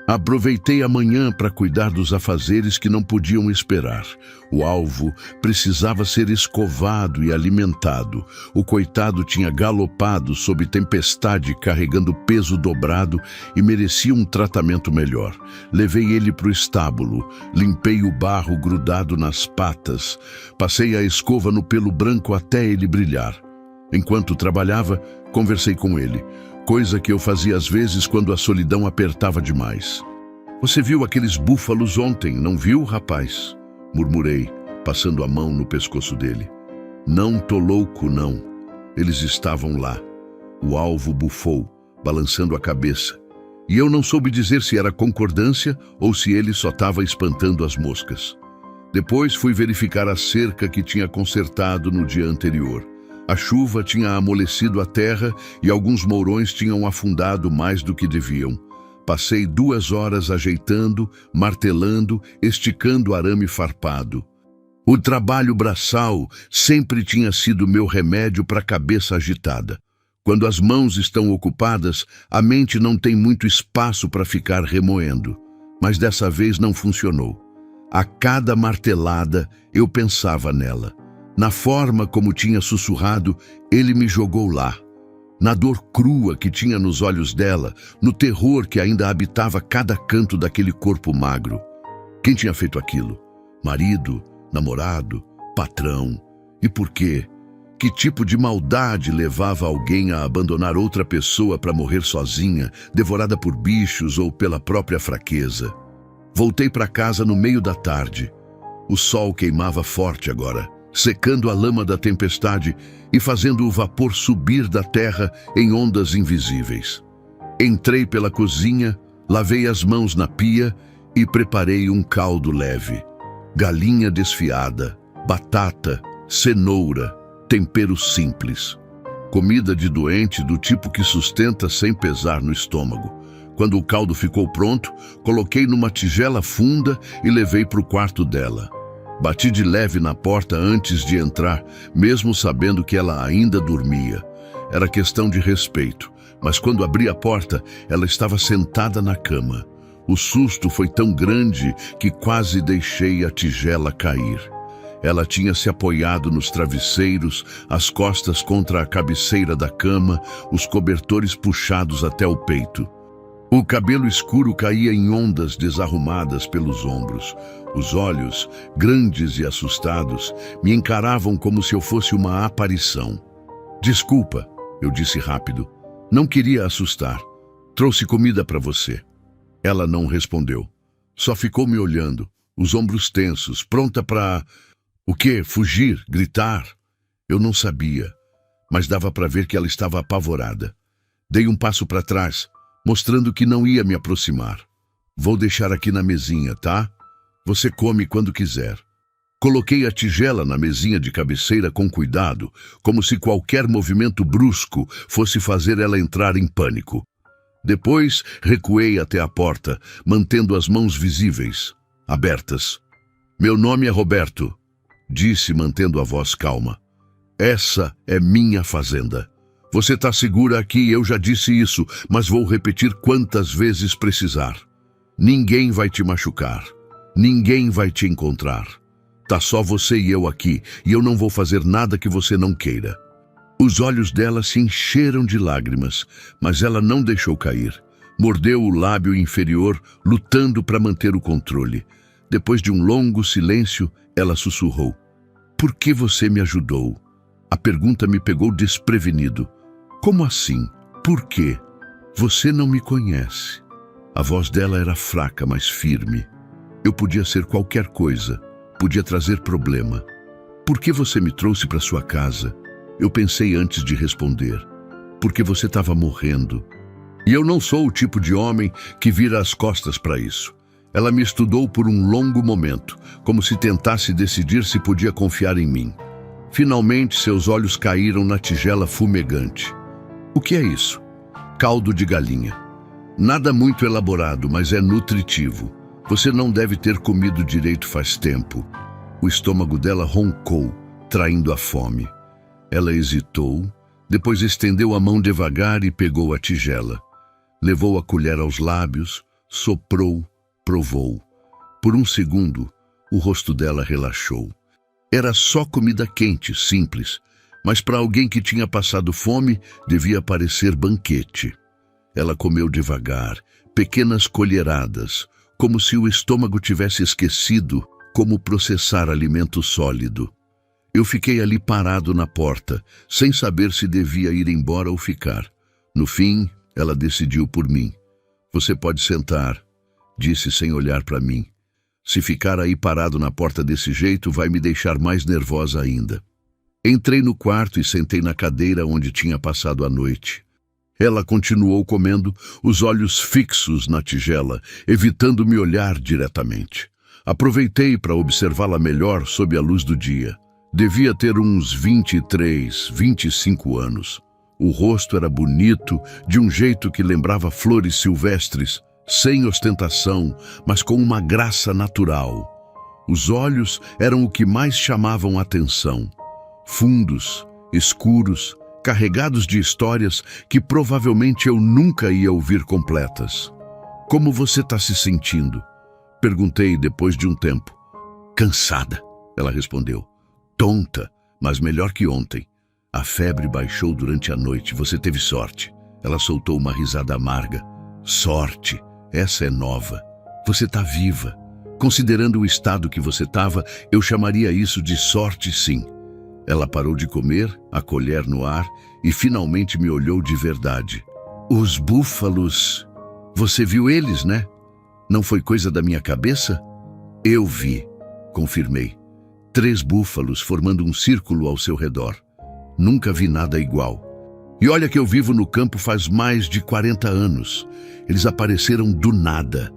Aproveitei a manhã para cuidar dos afazeres que não podiam esperar. O alvo precisava ser escovado e alimentado. O coitado tinha galopado sob tempestade, carregando peso dobrado e merecia um tratamento melhor. Levei ele para o estábulo, limpei o barro grudado nas patas, passei a escova no pelo branco até ele brilhar. Enquanto trabalhava, conversei com ele. Coisa que eu fazia às vezes quando a solidão apertava demais. Você viu aqueles búfalos ontem, não viu, rapaz? Murmurei, passando a mão no pescoço dele. Não tô louco, não. Eles estavam lá. O alvo bufou, balançando a cabeça. E eu não soube dizer se era concordância ou se ele só estava espantando as moscas. Depois fui verificar a cerca que tinha consertado no dia anterior. A chuva tinha amolecido a terra e alguns mourões tinham afundado mais do que deviam. Passei 2 horas ajeitando, martelando, esticando arame farpado. O trabalho braçal sempre tinha sido meu remédio para a cabeça agitada. Quando as mãos estão ocupadas, a mente não tem muito espaço para ficar remoendo. Mas dessa vez não funcionou. A cada martelada, eu pensava nela. Na forma como tinha sussurrado, ele me jogou lá. Na dor crua que tinha nos olhos dela, no terror que ainda habitava cada canto daquele corpo magro. Quem tinha feito aquilo? Marido, namorado, patrão. E por quê? Que tipo de maldade levava alguém a abandonar outra pessoa para morrer sozinha, devorada por bichos ou pela própria fraqueza? Voltei para casa no meio da tarde. O sol queimava forte agora, secando a lama da tempestade e fazendo o vapor subir da terra em ondas invisíveis. Entrei pela cozinha, lavei as mãos na pia e preparei um caldo leve. Galinha desfiada, batata, cenoura, tempero simples. Comida de doente do tipo que sustenta sem pesar no estômago. Quando o caldo ficou pronto, coloquei numa tigela funda e levei para o quarto dela. Bati de leve na porta antes de entrar, mesmo sabendo que ela ainda dormia. Era questão de respeito, mas quando abri a porta, ela estava sentada na cama. O susto foi tão grande que quase deixei a tigela cair. Ela tinha se apoiado nos travesseiros, as costas contra a cabeceira da cama, os cobertores puxados até o peito. O cabelo escuro caía em ondas desarrumadas pelos ombros. Os olhos, grandes e assustados, me encaravam como se eu fosse uma aparição. Desculpa, eu disse rápido. Não queria assustar. Trouxe comida para você. Ela não respondeu. Só ficou me olhando, os ombros tensos, pronta para... O quê? Fugir? Gritar? Eu não sabia, mas dava para ver que ela estava apavorada. Dei um passo para trás, mostrando que não ia me aproximar. Vou deixar aqui na mesinha, tá? Você come quando quiser. Coloquei a tigela na mesinha de cabeceira com cuidado, como se qualquer movimento brusco fosse fazer ela entrar em pânico. Depois, recuei até a porta, mantendo as mãos visíveis, abertas. Meu nome é Roberto, disse mantendo a voz calma. Essa é minha fazenda. Você está segura aqui, eu já disse isso, mas vou repetir quantas vezes precisar. Ninguém vai te machucar. Ninguém vai te encontrar. Tá só você e eu aqui, e eu não vou fazer nada que você não queira. Os olhos dela se encheram de lágrimas, mas ela não deixou cair. Mordeu o lábio inferior, lutando para manter o controle. Depois de um longo silêncio, ela sussurrou. Por que você me ajudou? A pergunta me pegou desprevenido. Como assim? Por quê? Você não me conhece. A voz dela era fraca, mas firme. Eu podia ser qualquer coisa. Podia trazer problema. Por que você me trouxe para sua casa? Eu pensei antes de responder. Porque você estava morrendo. E eu não sou o tipo de homem que vira as costas para isso. Ela me estudou por um longo momento, como se tentasse decidir se podia confiar em mim. Finalmente, seus olhos caíram na tigela fumegante. O que é isso? Caldo de galinha. Nada muito elaborado, mas é nutritivo. Você não deve ter comido direito faz tempo. O estômago dela roncou, traindo a fome. Ela hesitou, depois estendeu a mão devagar e pegou a tigela. Levou a colher aos lábios, soprou, provou. Por um segundo, o rosto dela relaxou. Era só comida quente, simples, mas para alguém que tinha passado fome, devia parecer banquete. Ela comeu devagar, pequenas colheradas, como se o estômago tivesse esquecido como processar alimento sólido. Eu fiquei ali parado na porta, sem saber se devia ir embora ou ficar. No fim, ela decidiu por mim. Você pode sentar, disse sem olhar para mim. Se ficar aí parado na porta desse jeito, vai me deixar mais nervosa ainda. Entrei no quarto e sentei na cadeira onde tinha passado a noite. Ela continuou comendo, os olhos fixos na tigela, evitando me olhar diretamente. Aproveitei para observá-la melhor sob a luz do dia. Devia ter uns 23, 25 anos. O rosto era bonito, de um jeito que lembrava flores silvestres, sem ostentação, mas com uma graça natural. Os olhos eram o que mais chamavam a atenção. Fundos, escuros, carregados de histórias que provavelmente eu nunca ia ouvir completas. "Como você está se sentindo?" Perguntei depois de um tempo. "Cansada", ela respondeu. "Tonta, mas melhor que ontem. A febre baixou durante a noite, você teve sorte." Ela soltou uma risada amarga. "Sorte, essa é nova. Você está viva. Considerando o estado que você estava, eu chamaria isso de sorte, sim." Ela parou de comer, a colher no ar, e finalmente me olhou de verdade. "Os búfalos... Você viu eles, né? Não foi coisa da minha cabeça?" "Eu vi", confirmei. 3 búfalos formando um círculo ao seu redor. Nunca vi nada igual. E olha que eu vivo no campo faz mais de 40 anos. Eles apareceram do nada.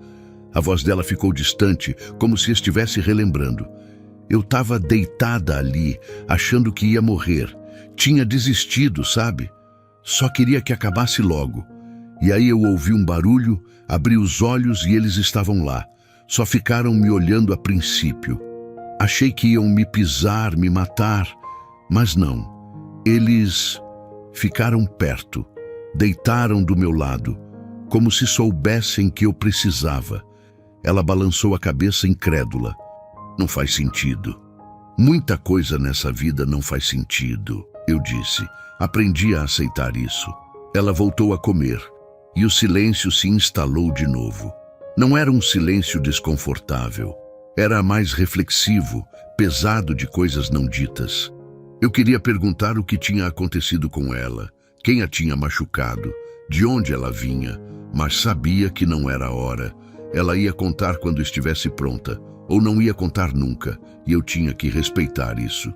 A voz dela ficou distante, como se estivesse relembrando. Eu estava deitada ali, achando que ia morrer. Tinha desistido, sabe? Só queria que acabasse logo. E aí eu ouvi um barulho, abri os olhos e eles estavam lá. Só ficaram me olhando a princípio. Achei que iam me pisar, me matar, mas não. Eles ficaram perto, deitaram do meu lado, como se soubessem que eu precisava. Ela balançou a cabeça incrédula. "Não faz sentido. Muita coisa nessa vida não faz sentido", eu disse. Aprendi a aceitar isso. Ela voltou a comer, e o silêncio se instalou de novo. Não era um silêncio desconfortável. Era mais reflexivo, pesado de coisas não ditas. Eu queria perguntar o que tinha acontecido com ela, quem a tinha machucado, de onde ela vinha, mas sabia que não era a hora. Ela ia contar quando estivesse pronta, ou não ia contar nunca, e eu tinha que respeitar isso.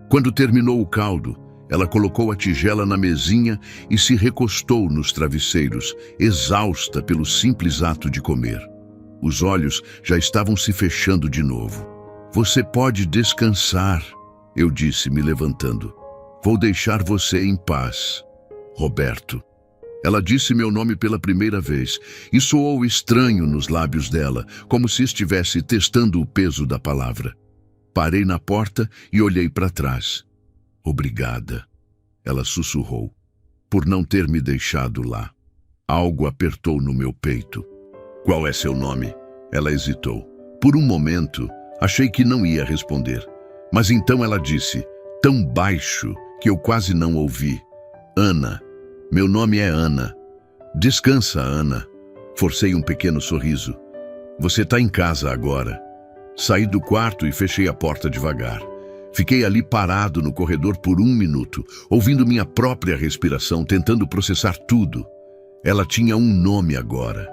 Quando terminou o caldo, ela colocou a tigela na mesinha e se recostou nos travesseiros, exausta pelo simples ato de comer. Os olhos já estavam se fechando de novo. "Você pode descansar", eu disse, me levantando. "Vou deixar você em paz, Roberto." Ela disse meu nome pela primeira vez e soou estranho nos lábios dela, como se estivesse testando o peso da palavra. Parei na porta e olhei para trás. "Obrigada", ela sussurrou, "por não ter me deixado lá." Algo apertou no meu peito. "Qual é seu nome?" Ela hesitou. Por um momento, achei que não ia responder. Mas então ela disse, tão baixo que eu quase não ouvi: "Ana. Meu nome é Ana." "Descansa, Ana." Forcei um pequeno sorriso. "Você está em casa agora." Saí do quarto e fechei a porta devagar. Fiquei ali parado no corredor por 1 minuto, ouvindo minha própria respiração, tentando processar tudo. Ela tinha um nome agora.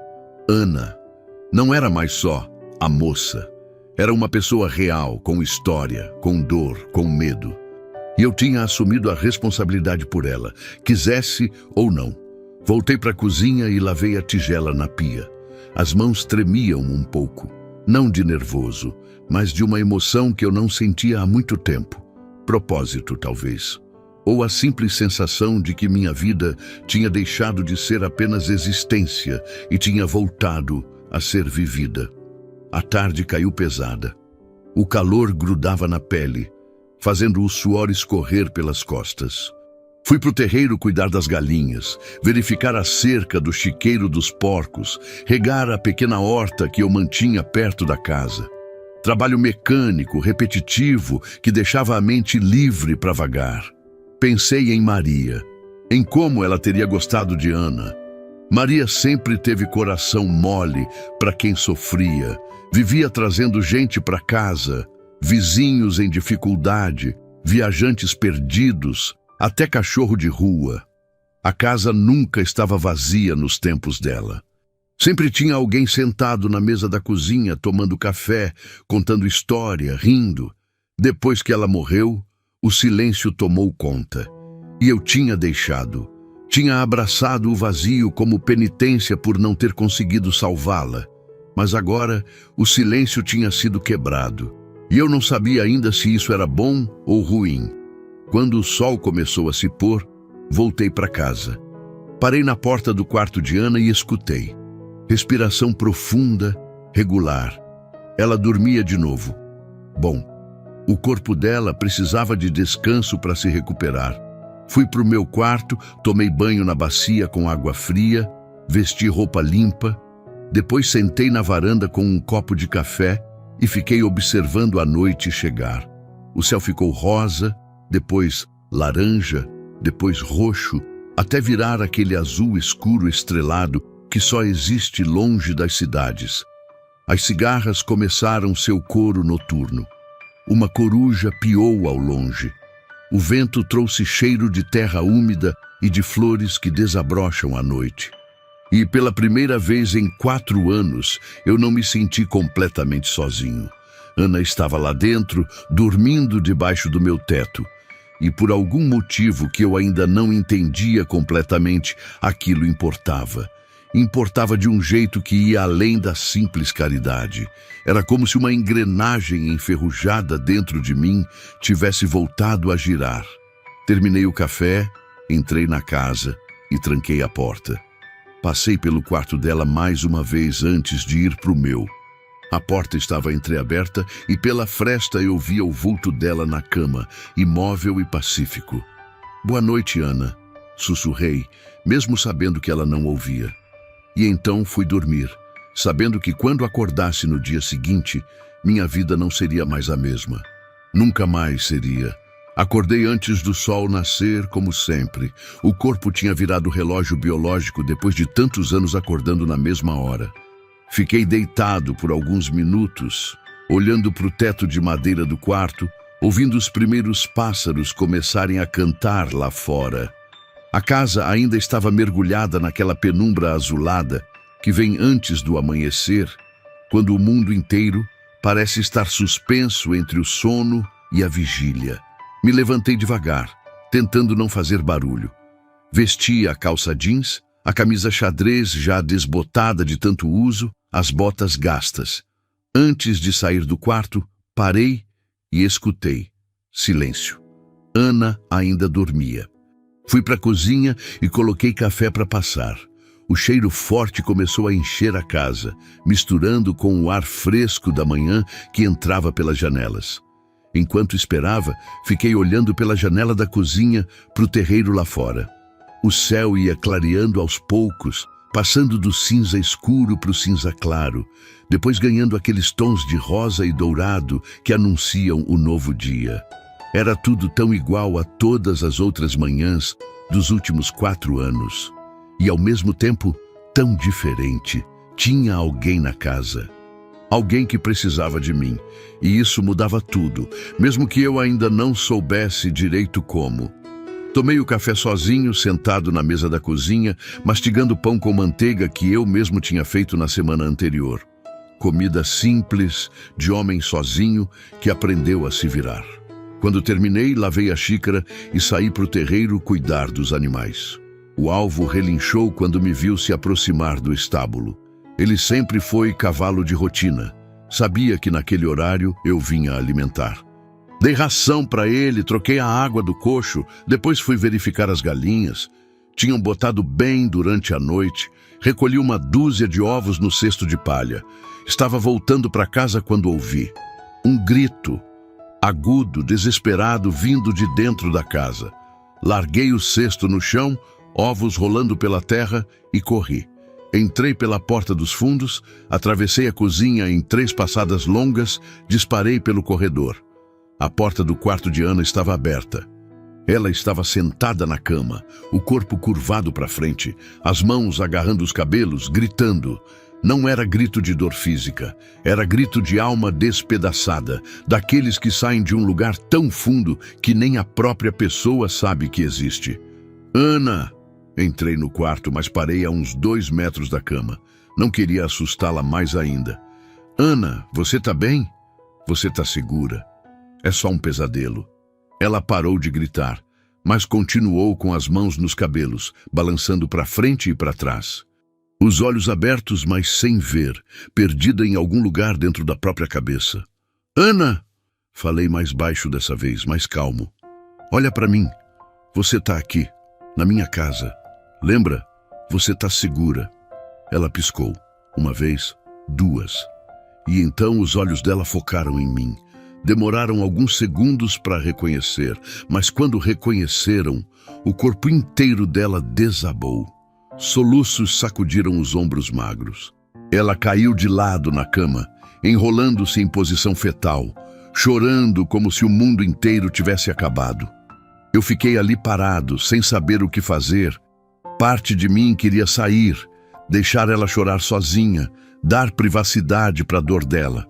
Ana. Não era mais só a moça. Era uma pessoa real, com história, com dor, com medo. E eu tinha assumido a responsabilidade por ela, quisesse ou não. Voltei para a cozinha e lavei a tigela na pia. As mãos tremiam um pouco, não de nervoso, mas de uma emoção que eu não sentia há muito tempo. Propósito, talvez. Ou a simples sensação de que minha vida tinha deixado de ser apenas existência e tinha voltado a ser vivida. A tarde caiu pesada. O calor grudava na pele, fazendo o suor escorrer pelas costas. Fui para o terreiro cuidar das galinhas, verificar a cerca do chiqueiro dos porcos, regar a pequena horta que eu mantinha perto da casa. Trabalho mecânico, repetitivo, que deixava a mente livre para vagar. Pensei em Maria, em como ela teria gostado de Ana. Maria sempre teve coração mole para quem sofria, vivia trazendo gente para casa, vizinhos em dificuldade, viajantes perdidos, até cachorro de rua. A casa nunca estava vazia nos tempos dela. Sempre tinha alguém sentado na mesa da cozinha, tomando café, contando história, rindo. Depois que ela morreu, o silêncio tomou conta. E eu tinha deixado. Tinha abraçado o vazio como penitência por não ter conseguido salvá-la. Mas agora, o silêncio tinha sido quebrado. E eu não sabia ainda se isso era bom ou ruim. Quando o sol começou a se pôr, voltei para casa. Parei na porta do quarto de Ana e escutei. Respiração profunda, regular. Ela dormia de novo. Bom, o corpo dela precisava de descanso para se recuperar. Fui para o meu quarto, tomei banho na bacia com água fria, vesti roupa limpa, depois sentei na varanda com um copo de café e fiquei observando a noite chegar. O céu ficou rosa, depois laranja, depois roxo, até virar aquele azul escuro estrelado que só existe longe das cidades. As cigarras começaram seu coro noturno. Uma coruja piou ao longe. O vento trouxe cheiro de terra úmida e de flores que desabrocham à noite. E pela primeira vez em 4 anos, eu não me senti completamente sozinho. Ana estava lá dentro, dormindo debaixo do meu teto. E por algum motivo que eu ainda não entendia completamente, aquilo importava. Importava de um jeito que ia além da simples caridade. Era como se uma engrenagem enferrujada dentro de mim tivesse voltado a girar. Terminei o café, entrei na casa e tranquei a porta. Passei pelo quarto dela mais uma vez antes de ir para o meu. A porta estava entreaberta e pela fresta eu via o vulto dela na cama, imóvel e pacífico. "Boa noite, Ana", sussurrei, mesmo sabendo que ela não ouvia. E então fui dormir, sabendo que quando acordasse no dia seguinte, minha vida não seria mais a mesma. Nunca mais seria. Acordei antes do sol nascer, como sempre. O corpo tinha virado relógio biológico depois de tantos anos acordando na mesma hora. Fiquei deitado por alguns minutos, olhando para o teto de madeira do quarto, ouvindo os primeiros pássaros começarem a cantar lá fora. A casa ainda estava mergulhada naquela penumbra azulada que vem antes do amanhecer, quando o mundo inteiro parece estar suspenso entre o sono e a vigília. Me levantei devagar, tentando não fazer barulho. Vesti a calça jeans, a camisa xadrez já desbotada de tanto uso, as botas gastas. Antes de sair do quarto, parei e escutei. Silêncio. Ana ainda dormia. Fui para a cozinha e coloquei café para passar. O cheiro forte começou a encher a casa, misturando com o ar fresco da manhã que entrava pelas janelas. Enquanto esperava, fiquei olhando pela janela da cozinha para o terreiro lá fora. O céu ia clareando aos poucos, passando do cinza escuro para o cinza claro, depois ganhando aqueles tons de rosa e dourado que anunciam o novo dia. Era tudo tão igual a todas as outras manhãs dos últimos 4 anos. E ao mesmo tempo, tão diferente. Tinha alguém na casa. Alguém que precisava de mim. E isso mudava tudo, mesmo que eu ainda não soubesse direito como. Tomei o café sozinho, sentado na mesa da cozinha, mastigando pão com manteiga que eu mesmo tinha feito na semana anterior. Comida simples, de homem sozinho que aprendeu a se virar. Quando terminei, lavei a xícara e saí para o terreiro cuidar dos animais. O alvo relinchou quando me viu se aproximar do estábulo. Ele sempre foi cavalo de rotina. Sabia que naquele horário eu vinha alimentar. Dei ração para ele, troquei a água do cocho, depois fui verificar as galinhas. Tinham botado bem durante a noite. Recolhi uma dúzia de ovos no cesto de palha. Estava voltando para casa quando ouvi um grito. Agudo, desesperado, vindo de dentro da casa. Larguei o cesto no chão, ovos rolando pela terra e corri. Entrei pela porta dos fundos, atravessei a cozinha em 3 passadas longas, disparei pelo corredor. A porta do quarto de Ana estava aberta. Ela estava sentada na cama, o corpo curvado para frente, as mãos agarrando os cabelos, gritando. Não era grito de dor física, era grito de alma despedaçada, daqueles que saem de um lugar tão fundo que nem a própria pessoa sabe que existe. "Ana!" Entrei no quarto, mas parei a uns 2 metros da cama. Não queria assustá-la mais ainda. "Ana, você tá bem? Você tá segura? É só um pesadelo." Ela parou de gritar, mas continuou com as mãos nos cabelos, balançando para frente e para trás. Os olhos abertos, mas sem ver, perdida em algum lugar dentro da própria cabeça. "Ana!" Falei mais baixo dessa vez, mais calmo. "Olha para mim. Você tá aqui, na minha casa. Lembra? Você tá segura." Ela piscou. Uma vez, duas. E então os olhos dela focaram em mim. Demoraram alguns segundos para reconhecer, mas quando reconheceram, o corpo inteiro dela desabou. Soluços sacudiram os ombros magros. Ela caiu de lado na cama, enrolando-se em posição fetal, chorando como se o mundo inteiro tivesse acabado. Eu fiquei ali parado, sem saber o que fazer. Parte de mim queria sair, deixar ela chorar sozinha, dar privacidade para a dor dela.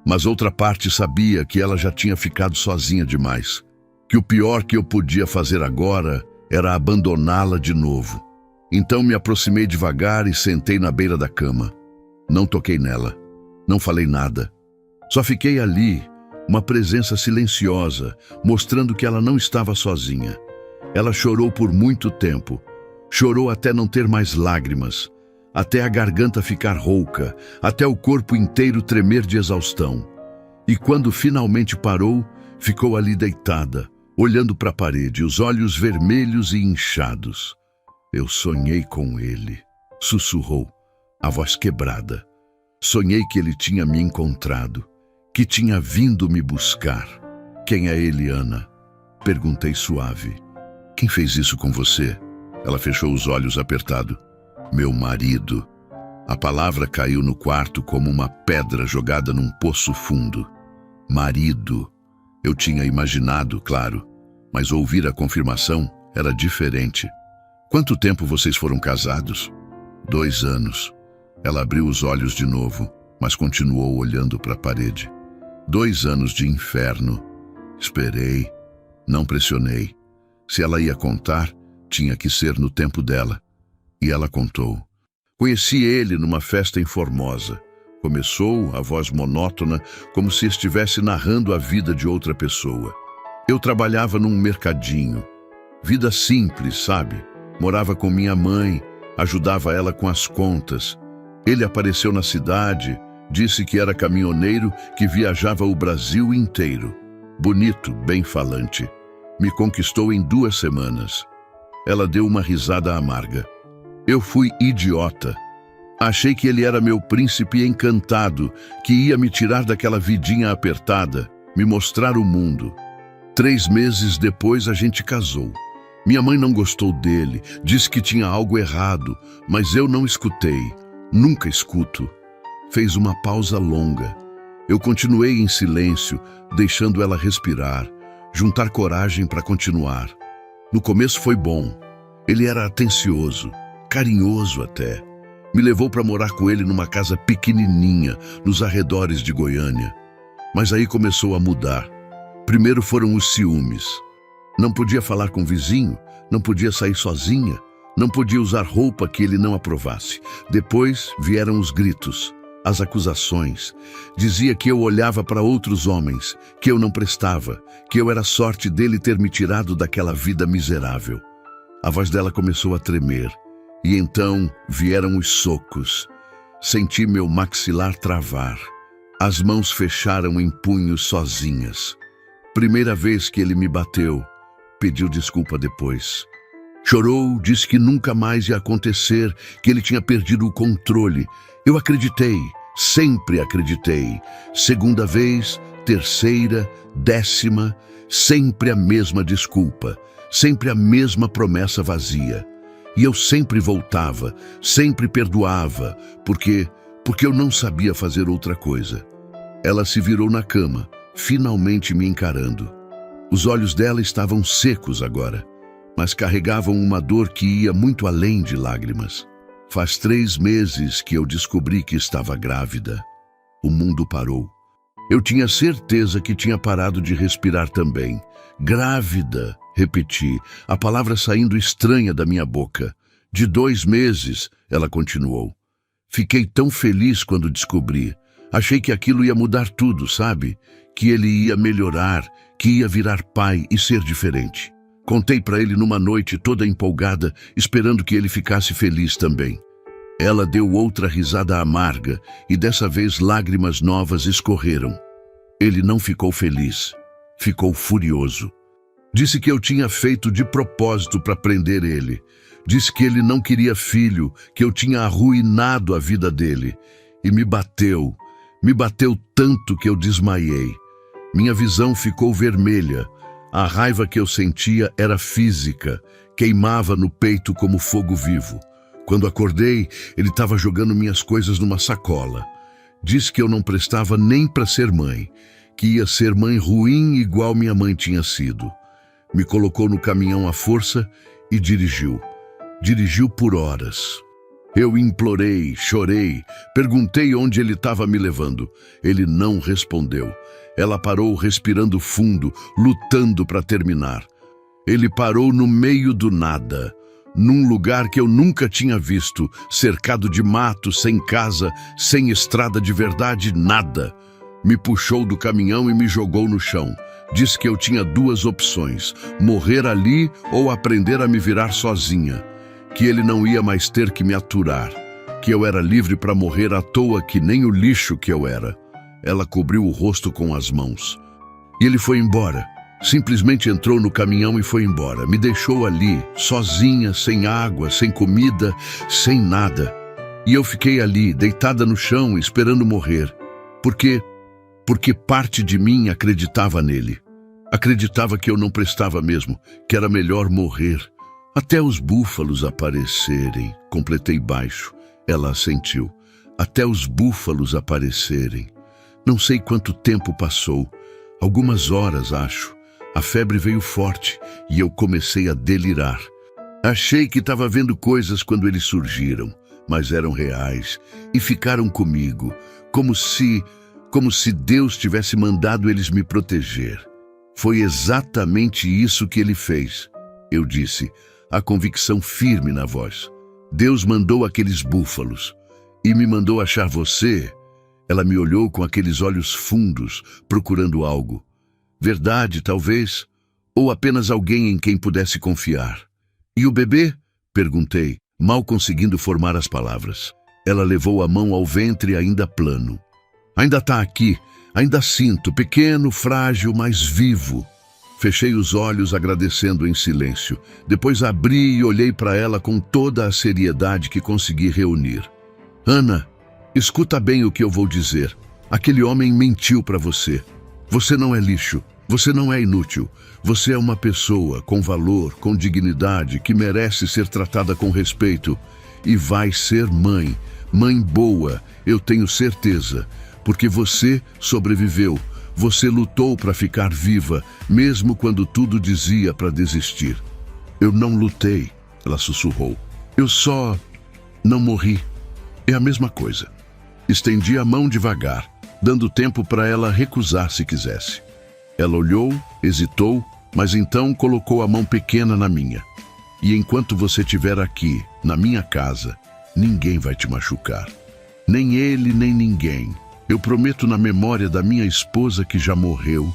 Mas outra parte sabia que ela já tinha ficado sozinha demais, que o pior que eu podia fazer agora era abandoná-la de novo. Então me aproximei devagar e sentei na beira da cama. Não toquei nela, não falei nada. Só fiquei ali, uma presença silenciosa, mostrando que ela não estava sozinha. Ela chorou por muito tempo, chorou até não ter mais lágrimas, até a garganta ficar rouca, até o corpo inteiro tremer de exaustão. E quando finalmente parou, ficou ali deitada, olhando para a parede, os olhos vermelhos e inchados. Eu sonhei com ele, sussurrou, a voz quebrada. Sonhei que ele tinha me encontrado, que tinha vindo me buscar. Quem é ele, Ana? Perguntei suave. Quem fez isso com você? Ela fechou os olhos apertado. Meu marido. A palavra caiu no quarto como uma pedra jogada num poço fundo. Marido. Eu tinha imaginado, claro, mas ouvir a confirmação era diferente. Quanto tempo vocês foram casados? 2 anos. Ela abriu os olhos de novo, mas continuou olhando para a parede. 2 anos de inferno. Esperei. Não pressionei. Se ela ia contar, tinha que ser no tempo dela. E ela contou. Conheci ele numa festa em Formosa. Começou, a voz monótona, como se estivesse narrando a vida de outra pessoa. Eu trabalhava num mercadinho. Vida simples, sabe? Morava com minha mãe, ajudava ela com as contas. Ele apareceu na cidade, disse que era caminhoneiro que viajava o Brasil inteiro. Bonito, bem falante. Me conquistou em 2 semanas. Ela deu uma risada amarga. Eu fui idiota. Achei que ele era meu príncipe encantado, que ia me tirar daquela vidinha apertada, me mostrar o mundo. 3 meses depois a gente casou. Minha mãe não gostou dele, disse que tinha algo errado, mas eu não escutei. Nunca escuto. Fez uma pausa longa. Eu continuei em silêncio, deixando ela respirar, juntar coragem para continuar. No começo foi bom. Ele era atencioso, carinhoso até. Me levou para morar com ele numa casa pequenininha, nos arredores de Goiânia. Mas aí começou a mudar. Primeiro foram os ciúmes. Não podia falar com o vizinho, não podia sair sozinha, não podia usar roupa que ele não aprovasse. Depois vieram os gritos, as acusações. Dizia que eu olhava para outros homens, que eu não prestava, que eu era sorte dele ter me tirado daquela vida miserável. A voz dela começou a tremer. E então vieram os socos. Senti meu maxilar travar. As mãos fecharam em punhos sozinhas. Primeira vez que ele me bateu, pediu desculpa depois. Chorou, disse que nunca mais ia acontecer, que ele tinha perdido o controle. Eu acreditei, sempre acreditei. 2ª vez, 3ª, 10ª, sempre a mesma desculpa, sempre a mesma promessa vazia. E eu sempre voltava, sempre perdoava, porque eu não sabia fazer outra coisa. Ela se virou na cama, finalmente me encarando. Os olhos dela estavam secos agora, mas carregavam uma dor que ia muito além de lágrimas. Faz 3 meses que eu descobri que estava grávida. O mundo parou. Eu tinha certeza que tinha parado de respirar também. Grávida, repeti, a palavra saindo estranha da minha boca. De 2 meses, ela continuou. Fiquei tão feliz quando descobri. Achei que aquilo ia mudar tudo, sabe? Que ele ia melhorar, que ia virar pai e ser diferente. Contei para ele numa noite toda empolgada, esperando que ele ficasse feliz também. Ela deu outra risada amarga e dessa vez lágrimas novas escorreram. Ele não ficou feliz, ficou furioso. Disse que eu tinha feito de propósito para prender ele. Disse que ele não queria filho, que eu tinha arruinado a vida dele. E me bateu tanto que eu desmaiei. Minha visão ficou vermelha. A raiva que eu sentia era física, queimava no peito como fogo vivo. Quando acordei, ele estava jogando minhas coisas numa sacola. Disse que eu não prestava nem para ser mãe, que ia ser mãe ruim igual minha mãe tinha sido. Me colocou no caminhão à força e dirigiu. Dirigiu por horas. Eu implorei, chorei, perguntei onde ele estava me levando. Ele não respondeu. Ela parou respirando fundo, lutando para terminar. Ele parou no meio do nada, num lugar que eu nunca tinha visto, cercado de mato, sem casa, sem estrada de verdade, nada. Me puxou do caminhão e me jogou no chão. Disse que eu tinha duas opções, morrer ali ou aprender a me virar sozinha. Que ele não ia mais ter que me aturar, que eu era livre para morrer à toa que nem o lixo que eu era. Ela cobriu o rosto com as mãos. E ele foi embora. Simplesmente entrou no caminhão e foi embora. Me deixou ali, sozinha, sem água, sem comida, sem nada. E eu fiquei ali, deitada no chão, esperando morrer. Porque parte de mim acreditava nele. Acreditava que eu não prestava mesmo, que era melhor morrer. Até os búfalos aparecerem, completei baixo. Ela assentiu. Até os búfalos aparecerem. Não sei quanto tempo passou. Algumas horas, acho. A febre veio forte e eu comecei a delirar. Achei que estava vendo coisas quando eles surgiram, mas eram reais e ficaram comigo, como se Deus tivesse mandado eles me proteger. Foi exatamente isso que ele fez. Eu disse, a convicção firme na voz. Deus mandou aqueles búfalos e me mandou achar você. Ela me olhou com aqueles olhos fundos, procurando algo. Verdade, talvez, ou apenas alguém em quem pudesse confiar. E o bebê? Perguntei, mal conseguindo formar as palavras. Ela levou a mão ao ventre ainda plano. Ainda está aqui, ainda sinto, pequeno, frágil, mas vivo. Fechei os olhos agradecendo em silêncio. Depois abri e olhei para ela com toda a seriedade que consegui reunir. Ana, escuta bem o que eu vou dizer. Aquele homem mentiu para você. Você não é lixo. Você não é inútil. Você é uma pessoa com valor, com dignidade, que merece ser tratada com respeito. E vai ser mãe. Mãe boa, eu tenho certeza. Porque você sobreviveu. Você lutou para ficar viva, mesmo quando tudo dizia para desistir. Eu não lutei, ela sussurrou. Eu só não morri. É a mesma coisa. Estendi a mão devagar, dando tempo para ela recusar se quisesse. Ela olhou, hesitou, mas então colocou a mão pequena na minha. E enquanto você estiver aqui, na minha casa, ninguém vai te machucar. Nem ele, nem ninguém. Eu prometo na memória da minha esposa que já morreu,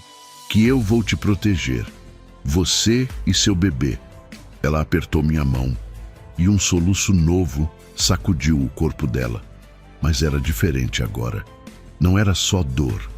que eu vou te proteger. Você e seu bebê. Ela apertou minha mão e um soluço novo sacudiu o corpo dela. Mas era diferente agora. Não era só dor.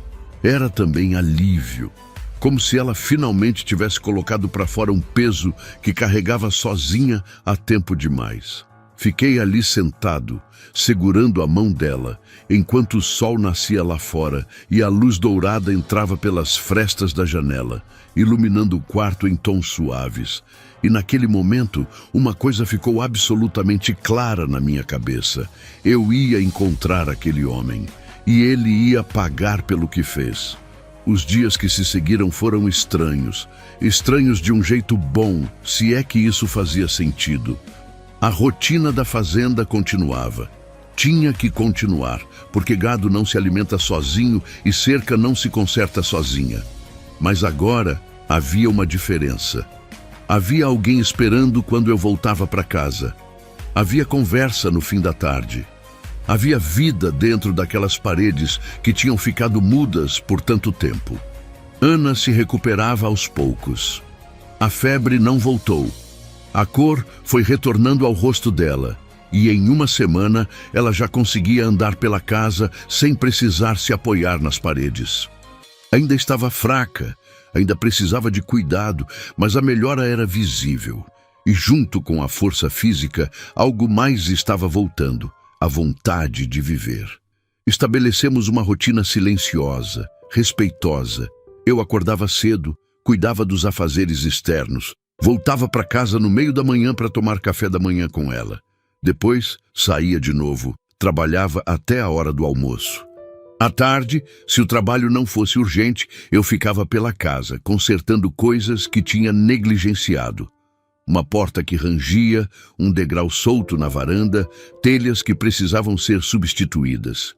Era também alívio. Como se ela finalmente tivesse colocado para fora um peso que carregava sozinha há tempo demais. Fiquei ali sentado, segurando a mão dela, enquanto o sol nascia lá fora e a luz dourada entrava pelas frestas da janela, iluminando o quarto em tons suaves. E naquele momento, uma coisa ficou absolutamente clara na minha cabeça. Eu ia encontrar aquele homem, e ele ia pagar pelo que fez. Os dias que se seguiram foram estranhos. Estranhos de um jeito bom, se é que isso fazia sentido. A rotina da fazenda continuava. Tinha que continuar, porque gado não se alimenta sozinho e cerca não se conserta sozinha. Mas agora havia uma diferença. Havia alguém esperando quando eu voltava para casa. Havia conversa no fim da tarde. Havia vida dentro daquelas paredes que tinham ficado mudas por tanto tempo. Ana se recuperava aos poucos. A febre não voltou. A cor foi retornando ao rosto dela, e em uma semana ela já conseguia andar pela casa sem precisar se apoiar nas paredes. Ainda estava fraca, ainda precisava de cuidado, mas a melhora era visível. E junto com a força física, algo mais estava voltando, a vontade de viver. Estabelecemos uma rotina silenciosa, respeitosa. Eu acordava cedo, cuidava dos afazeres externos, voltava para casa no meio da manhã para tomar café da manhã com ela. Depois, saía de novo, trabalhava até a hora do almoço. À tarde, se o trabalho não fosse urgente, eu ficava pela casa, consertando coisas que tinha negligenciado. Uma porta que rangia, um degrau solto na varanda, telhas que precisavam ser substituídas.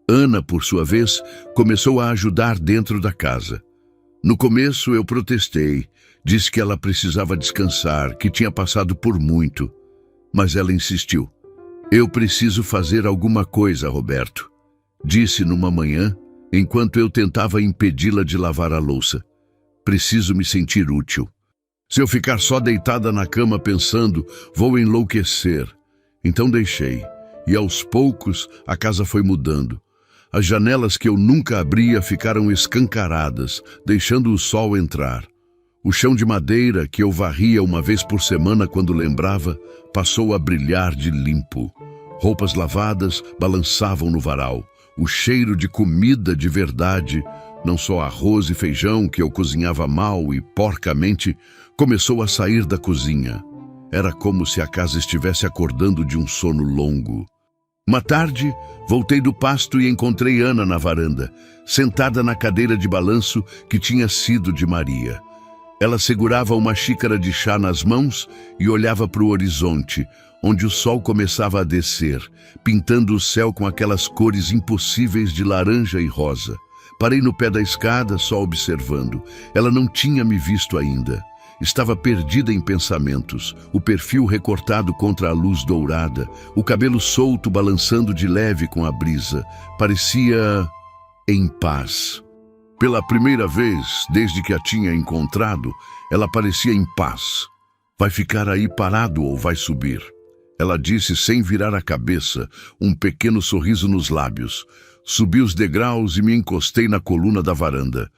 Ana, por sua vez, começou a ajudar dentro da casa. No começo eu protestei, disse que ela precisava descansar, que tinha passado por muito. Mas ela insistiu. Eu preciso fazer alguma coisa, Roberto, disse numa manhã, enquanto eu tentava impedi-la de lavar a louça. Preciso me sentir útil. Se eu ficar só deitada na cama pensando, vou enlouquecer. Então deixei, e aos poucos a casa foi mudando. As janelas que eu nunca abria ficaram escancaradas, deixando o sol entrar. O chão de madeira, que eu varria uma vez por semana quando lembrava, passou a brilhar de limpo. Roupas lavadas balançavam no varal. O cheiro de comida de verdade, não só arroz e feijão que eu cozinhava mal e porcamente, começou a sair da cozinha. Era como se a casa estivesse acordando de um sono longo. Uma tarde, voltei do pasto e encontrei Ana na varanda, sentada na cadeira de balanço que tinha sido de Maria. Ela segurava uma xícara de chá nas mãos e olhava para o horizonte, onde o sol começava a descer, pintando o céu com aquelas cores impossíveis de laranja e rosa. Parei no pé da escada, só observando. Ela não tinha me visto ainda. Estava perdida em pensamentos, o perfil recortado contra a luz dourada, o cabelo solto balançando de leve com a brisa. Parecia em paz. Pela primeira vez, desde que a tinha encontrado, ela parecia em paz. Vai ficar aí parado ou vai subir? Ela disse sem virar a cabeça, um pequeno sorriso nos lábios. Subi os degraus e me encostei na coluna da varanda.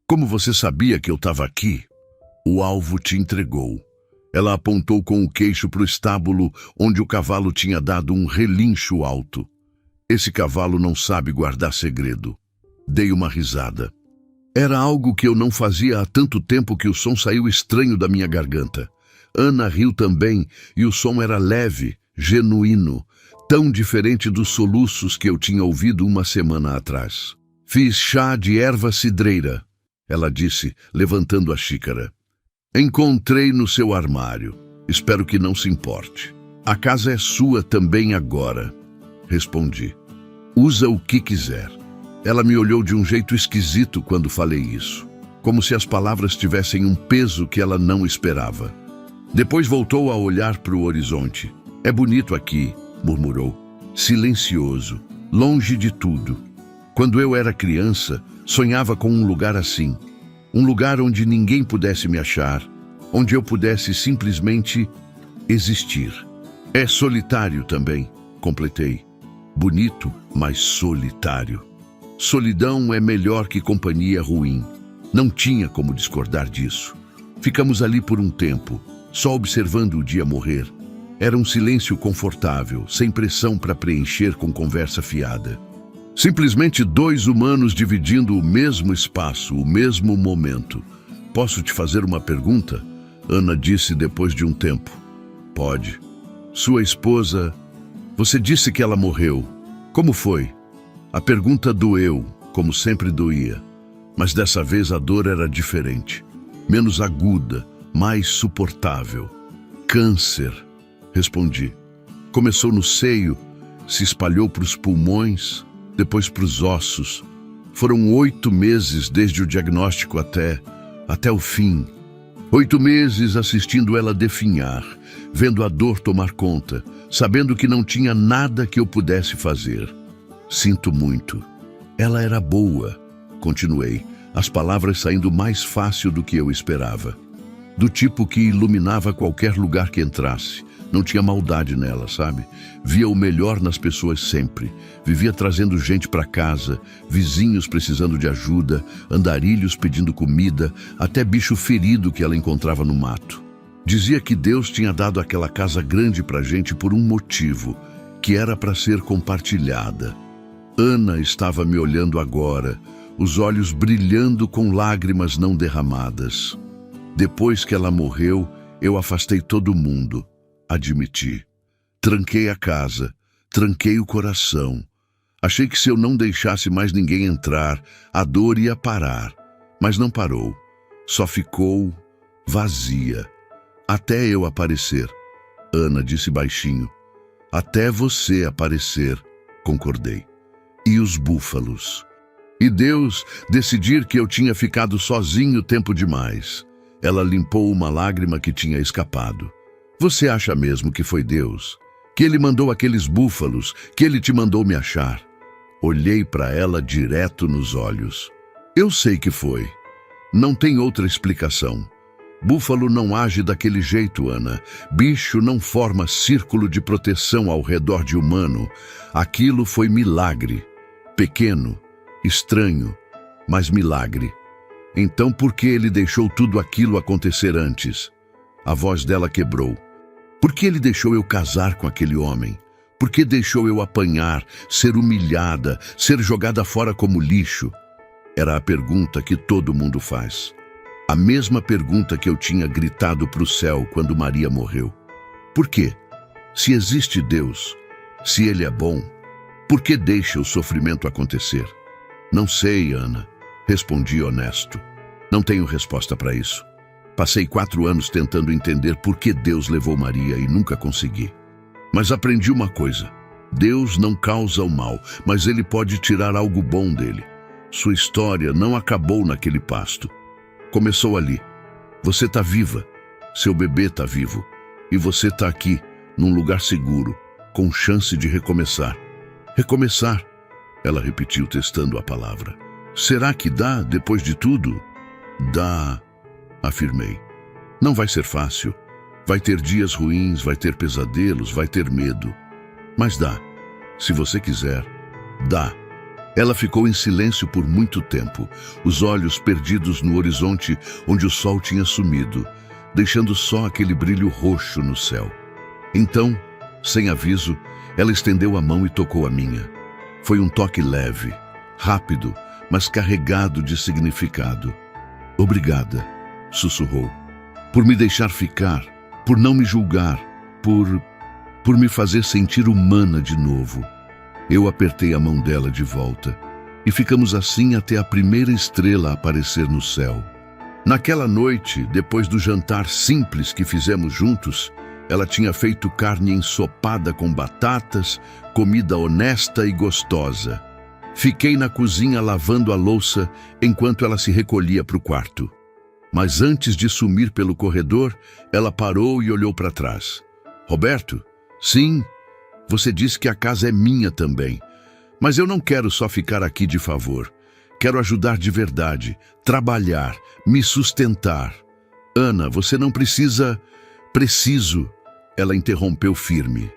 Como você sabia que eu estava aqui? O alvo te entregou. Ela apontou com o queixo para o estábulo, onde o cavalo tinha dado um relincho alto. Esse cavalo não sabe guardar segredo. Dei uma risada. Era algo que eu não fazia há tanto tempo que o som saiu estranho da minha garganta. Ana riu também, e o som era leve, genuíno, tão diferente dos soluços que eu tinha ouvido uma semana atrás. Fiz chá de erva cidreira, ela disse, levantando a xícara. Encontrei no seu armário. Espero que não se importe. A casa é sua também agora, respondi. Usa o que quiser. Ela me olhou de um jeito esquisito quando falei isso, como se as palavras tivessem um peso que ela não esperava. Depois voltou a olhar para o horizonte. É bonito aqui, murmurou, silencioso, longe de tudo. Quando eu era criança, sonhava com um lugar assim. Um lugar onde ninguém pudesse me achar, onde eu pudesse simplesmente existir. É solitário também, completei. Bonito, mas solitário. Solidão é melhor que companhia ruim. Não tinha como discordar disso. Ficamos ali por um tempo, só observando o dia morrer. Era um silêncio confortável, sem pressão para preencher com conversa fiada. Simplesmente dois humanos dividindo o mesmo espaço, o mesmo momento. Posso te fazer uma pergunta? Ana disse depois de um tempo. Pode. Sua esposa... Você disse que ela morreu. Como foi? A pergunta doeu, como sempre doía. Mas dessa vez a dor era diferente. Menos aguda, mais suportável. Câncer, respondi. Começou no seio, se espalhou para os pulmões, depois para os ossos. Foram 8 meses desde o diagnóstico até o fim. 8 meses assistindo ela definhar, vendo a dor tomar conta, sabendo que não tinha nada que eu pudesse fazer. Sinto muito. Ela era boa, continuei, as palavras saindo mais fácil do que eu esperava. Do tipo que iluminava qualquer lugar que entrasse. Não tinha maldade nela, sabe? Via o melhor nas pessoas sempre. Vivia trazendo gente para casa, vizinhos precisando de ajuda, andarilhos pedindo comida, até bicho ferido que ela encontrava no mato. Dizia que Deus tinha dado aquela casa grande pra gente por um motivo, que era para ser compartilhada. Ana estava me olhando agora, os olhos brilhando com lágrimas não derramadas. Depois que ela morreu, eu afastei todo mundo, admiti. Tranquei a casa, tranquei o coração. Achei que se eu não deixasse mais ninguém entrar, a dor ia parar. Mas não parou. Só ficou vazia. Até eu aparecer. Ana disse baixinho. Até você aparecer, concordei. E os búfalos? E Deus decidir que eu tinha ficado sozinho tempo demais. Ela limpou uma lágrima que tinha escapado. Você acha mesmo que foi Deus? Que Ele mandou aqueles búfalos? Que Ele te mandou me achar? Olhei para ela direto nos olhos. Eu sei que foi. Não tem outra explicação. Búfalo não age daquele jeito, Ana. Bicho não forma círculo de proteção ao redor de humano. Aquilo foi milagre. Pequeno, estranho, mas milagre. Então por que ele deixou tudo aquilo acontecer antes? A voz dela quebrou. Por que ele deixou eu casar com aquele homem? Por que deixou eu apanhar, ser humilhada, ser jogada fora como lixo? Era a pergunta que todo mundo faz. A mesma pergunta que eu tinha gritado para o céu quando Maria morreu. Por quê? Se existe Deus, se Ele é bom, por que deixa o sofrimento acontecer? Não sei, Ana. Respondi honesto. Não tenho resposta para isso. Passei 4 anos tentando entender por que Deus levou Maria e nunca consegui. Mas aprendi uma coisa. Deus não causa o mal, mas Ele pode tirar algo bom dele. Sua história não acabou naquele pasto. Começou ali. Você está viva. Seu bebê está vivo. E você está aqui, num lugar seguro, com chance de recomeçar. Recomeçar, ela repetiu testando a palavra. Será que dá, depois de tudo? Dá, afirmei. Não vai ser fácil. Vai ter dias ruins, vai ter pesadelos, vai ter medo. Mas dá. Se você quiser, dá. Ela ficou em silêncio por muito tempo, os olhos perdidos no horizonte onde o sol tinha sumido, deixando só aquele brilho roxo no céu. Então, sem aviso, ela estendeu a mão e tocou a minha. Foi um toque leve, rápido, mas carregado de significado. Obrigada, sussurrou, por me deixar ficar, por não me julgar, por me fazer sentir humana de novo. Eu apertei a mão dela de volta e ficamos assim até a primeira estrela aparecer no céu. Naquela noite, depois do jantar simples que fizemos juntos, ela tinha feito carne ensopada com batatas, comida honesta e gostosa. Fiquei na cozinha lavando a louça enquanto ela se recolhia para o quarto. Mas antes de sumir pelo corredor, ela parou e olhou para trás. Roberto? Sim. Você disse que a casa é minha também. Mas eu não quero só ficar aqui de favor. Quero ajudar de verdade, trabalhar, me sustentar. Ana, você não precisa... Preciso. Ela interrompeu firme.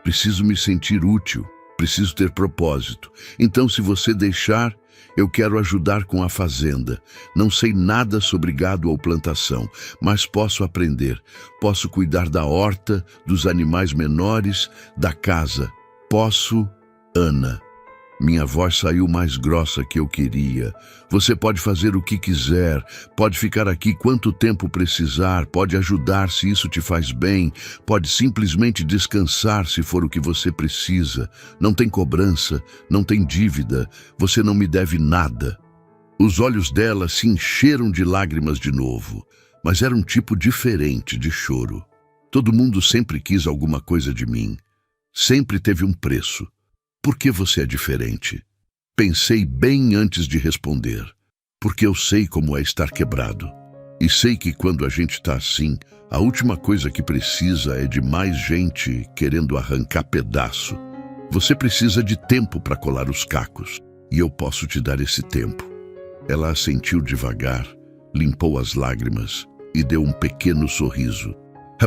Preciso me sentir útil. Preciso ter propósito. Então, se você deixar, eu quero ajudar com a fazenda. Não sei nada sobre gado ou plantação, mas posso aprender. Posso cuidar da horta, dos animais menores, da casa. Posso, Ana. Minha voz saiu mais grossa que eu queria. Você pode fazer o que quiser, pode ficar aqui quanto tempo precisar, pode ajudar se isso te faz bem, pode simplesmente descansar se for o que você precisa. Não tem cobrança, não tem dívida, você não me deve nada. Os olhos dela se encheram de lágrimas de novo, mas era um tipo diferente de choro. Todo mundo sempre quis alguma coisa de mim. Sempre teve um preço. Por que você é diferente? Pensei bem antes de responder. Porque eu sei como é estar quebrado. E sei que quando a gente está assim, a última coisa que precisa é de mais gente querendo arrancar pedaço. Você precisa de tempo para colar os cacos. E eu posso te dar esse tempo. Ela assentiu devagar, limpou as lágrimas e deu um pequeno sorriso.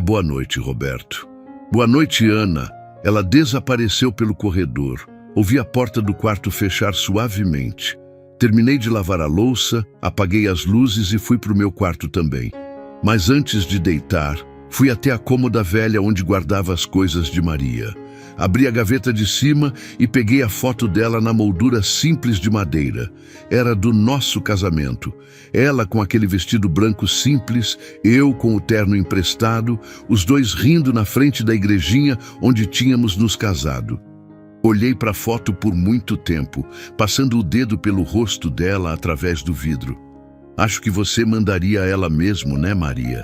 Boa noite, Roberto. Boa noite, Ana. Ela desapareceu pelo corredor. Ouvi a porta do quarto fechar suavemente. Terminei de lavar a louça, apaguei as luzes e fui para o meu quarto também. Mas antes de deitar, Fui até a cômoda velha onde guardava as coisas de Maria. Abri a gaveta de cima e peguei a foto dela na moldura simples de madeira. Era do nosso casamento. Ela com aquele vestido branco simples, eu com o terno emprestado, os dois rindo na frente da igrejinha onde tínhamos nos casado. Olhei para a foto por muito tempo, passando o dedo pelo rosto dela através do vidro. Acho que você mandaria ela mesmo, né, Maria?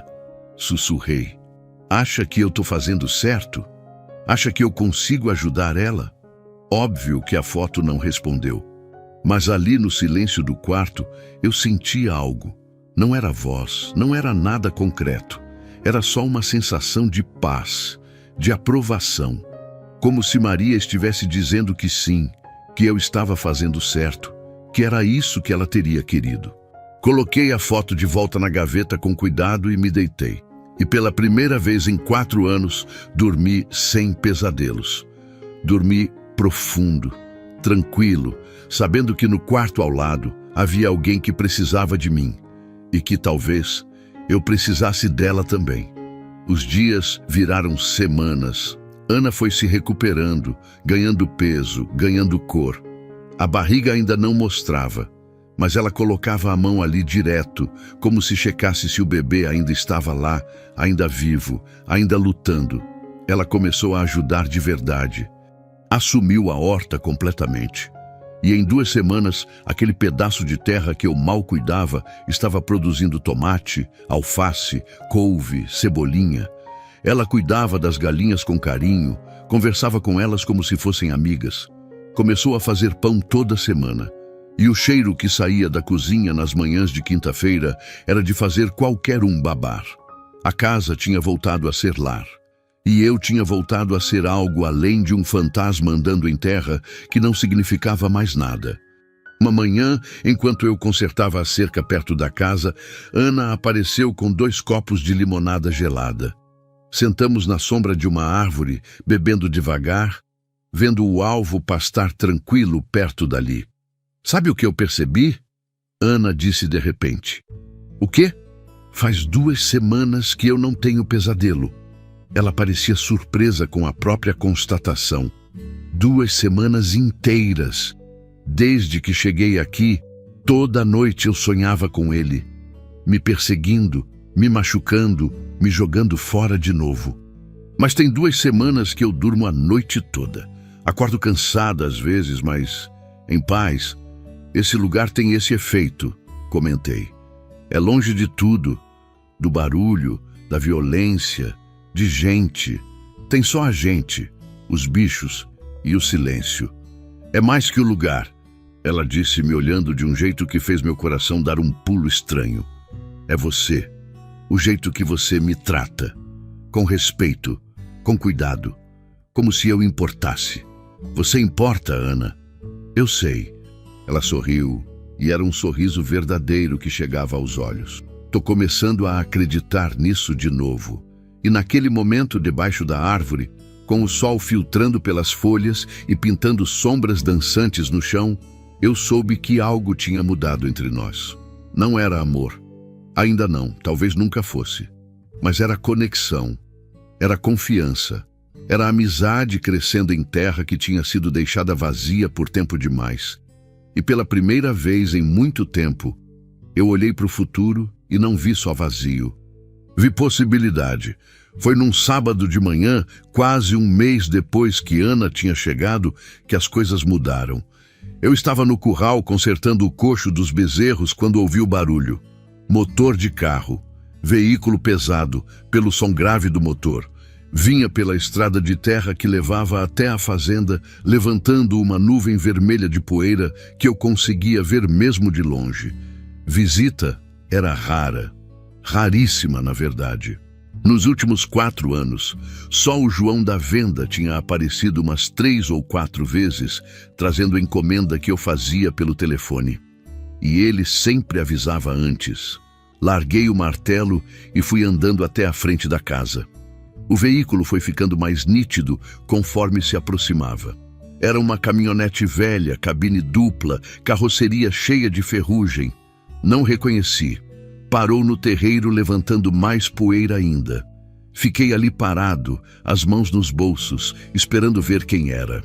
Sussurrei. Acha que eu tô fazendo certo? Acha que eu consigo ajudar ela? Óbvio que a foto não respondeu. Mas ali no silêncio do quarto, eu sentia algo. Não era voz, não era nada concreto. Era só uma sensação de paz, de aprovação. Como se Maria estivesse dizendo que sim, que eu estava fazendo certo, que era isso que ela teria querido. Coloquei a foto de volta na gaveta com cuidado e me deitei. E pela primeira vez em 4 anos, dormi sem pesadelos. Dormi profundo, tranquilo, sabendo que no quarto ao lado havia alguém que precisava de mim e que talvez eu precisasse dela também. Os dias viraram semanas. Ana foi se recuperando, ganhando peso, ganhando cor. A barriga ainda não mostrava, mas ela colocava a mão ali direto, como se checasse se o bebê ainda estava lá, ainda vivo, ainda lutando. Ela começou a ajudar de verdade. Assumiu a horta completamente. E em 2 semanas, aquele pedaço de terra que eu mal cuidava estava produzindo tomate, alface, couve, cebolinha. Ela cuidava das galinhas com carinho, conversava com elas como se fossem amigas. Começou a fazer pão toda semana. E o cheiro que saía da cozinha nas manhãs de quinta-feira era de fazer qualquer um babar. A casa tinha voltado a ser lar. E eu tinha voltado a ser algo além de um fantasma andando em terra que não significava mais nada. Uma manhã, enquanto eu consertava a cerca perto da casa, Ana apareceu com 2 copos de limonada gelada. Sentamos na sombra de uma árvore, bebendo devagar, vendo o alvo pastar tranquilo perto dali. Sabe o que eu percebi? Ana disse de repente. O quê? Faz 2 semanas que eu não tenho pesadelo. Ela parecia surpresa com a própria constatação. 2 semanas inteiras. Desde que cheguei aqui, toda noite eu sonhava com ele, me perseguindo, me machucando, me jogando fora de novo. Mas tem 2 semanas que eu durmo a noite toda. Acordo cansada às vezes, mas em paz. Esse lugar tem esse efeito, comentei. É longe de tudo, do barulho, da violência, de gente. Tem só a gente, os bichos e o silêncio. É mais que o lugar, ela disse, me olhando de um jeito que fez meu coração dar um pulo estranho. É você, o jeito que você me trata, com respeito, com cuidado, como se eu importasse. Você importa, Ana? Eu sei. Ela sorriu, e era um sorriso verdadeiro que chegava aos olhos. Tô começando a acreditar nisso de novo. E naquele momento, debaixo da árvore, com o sol filtrando pelas folhas e pintando sombras dançantes no chão, eu soube que algo tinha mudado entre nós. Não era amor. Ainda não, talvez nunca fosse. Mas era conexão. Era confiança. Era amizade crescendo em terra que tinha sido deixada vazia por tempo demais. E pela primeira vez em muito tempo, eu olhei para o futuro e não vi só vazio. Vi possibilidade. Foi num sábado de manhã, quase 1 mês depois que Ana tinha chegado, que as coisas mudaram. Eu estava no curral consertando o coxo dos bezerros quando ouvi o barulho. Motor de carro. Veículo pesado, pelo som grave do motor. Vinha pela estrada de terra que levava até a fazenda, levantando uma nuvem vermelha de poeira que eu conseguia ver mesmo de longe. Visita era rara. Raríssima, na verdade. Nos últimos 4 anos, só o João da venda tinha aparecido umas 3 ou 4 vezes, trazendo encomenda que eu fazia pelo telefone. E ele sempre avisava antes. Larguei o martelo e fui andando até a frente da casa. O veículo foi ficando mais nítido conforme se aproximava. Era uma caminhonete velha, cabine dupla, carroceria cheia de ferrugem. Não reconheci. Parou no terreiro levantando mais poeira ainda. Fiquei ali parado, as mãos nos bolsos, esperando ver quem era.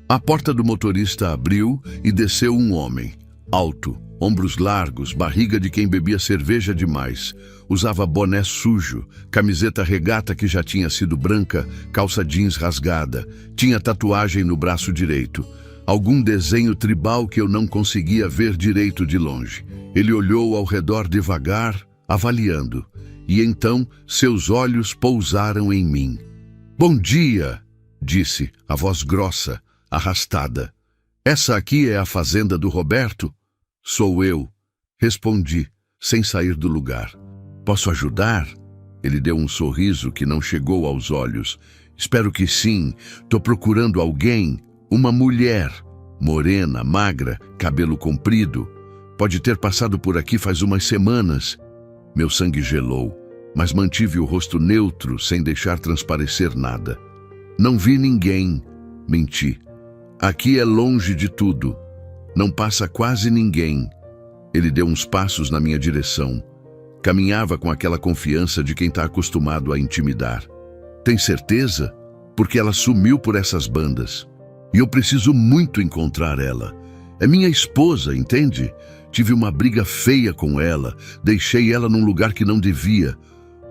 A porta do motorista abriu e desceu um homem, alto, ombros largos, barriga de quem bebia cerveja demais. Usava boné sujo, camiseta regata que já tinha sido branca, calça jeans rasgada. Tinha tatuagem no braço direito. Algum desenho tribal que eu não conseguia ver direito de longe. Ele olhou ao redor devagar, avaliando. E então seus olhos pousaram em mim. "Bom dia", disse, a voz grossa, arrastada. "Essa aqui é a fazenda do Roberto?" "Sou eu", respondi, sem sair do lugar. "Posso ajudar?" Ele deu um sorriso que não chegou aos olhos. "Espero que sim. Tô procurando alguém. Uma mulher. Morena, magra, cabelo comprido. Pode ter passado por aqui faz umas semanas." Meu sangue gelou, mas mantive o rosto neutro, sem deixar transparecer nada. "Não vi ninguém", menti. "Aqui é longe de tudo. Não passa quase ninguém." Ele deu uns passos na minha direção. Caminhava com aquela confiança de quem está acostumado a intimidar. "Tem certeza? Porque ela sumiu por essas bandas. E eu preciso muito encontrar ela. É minha esposa, entende? Tive uma briga feia com ela, deixei ela num lugar que não devia.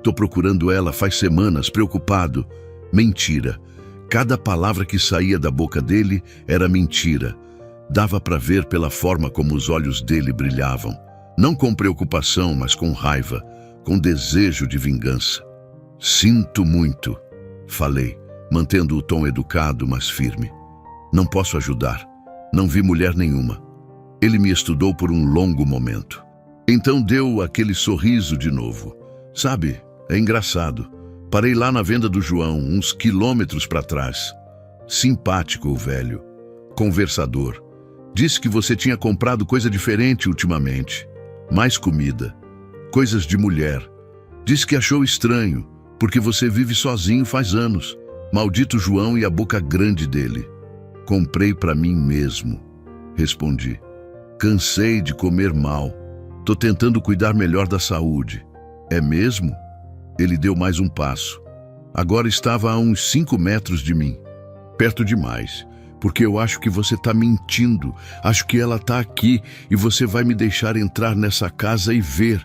Tô procurando ela faz semanas, preocupado." Mentira. Cada palavra que saía da boca dele era mentira. Dava para ver pela forma como os olhos dele brilhavam. Não com preocupação, mas com raiva, com desejo de vingança. "Sinto muito", falei, mantendo o tom educado, mas firme. "Não posso ajudar. Não vi mulher nenhuma." Ele me estudou por um longo momento. Então deu aquele sorriso de novo. "Sabe, é engraçado. Parei lá na venda do João, uns quilômetros para trás. Simpático o velho. Conversador. Disse que você tinha comprado coisa diferente ultimamente. Mais comida. Coisas de mulher. Disse que achou estranho, porque você vive sozinho faz anos. Maldito João e a boca grande dele." "Comprei para mim mesmo", respondi. "Cansei de comer mal. Tô tentando cuidar melhor da saúde." "É mesmo?" Ele deu mais um passo. Agora estava a uns 5 metros de mim. "Perto demais, porque eu acho que você tá mentindo. Acho que ela tá aqui e você vai me deixar entrar nessa casa e ver."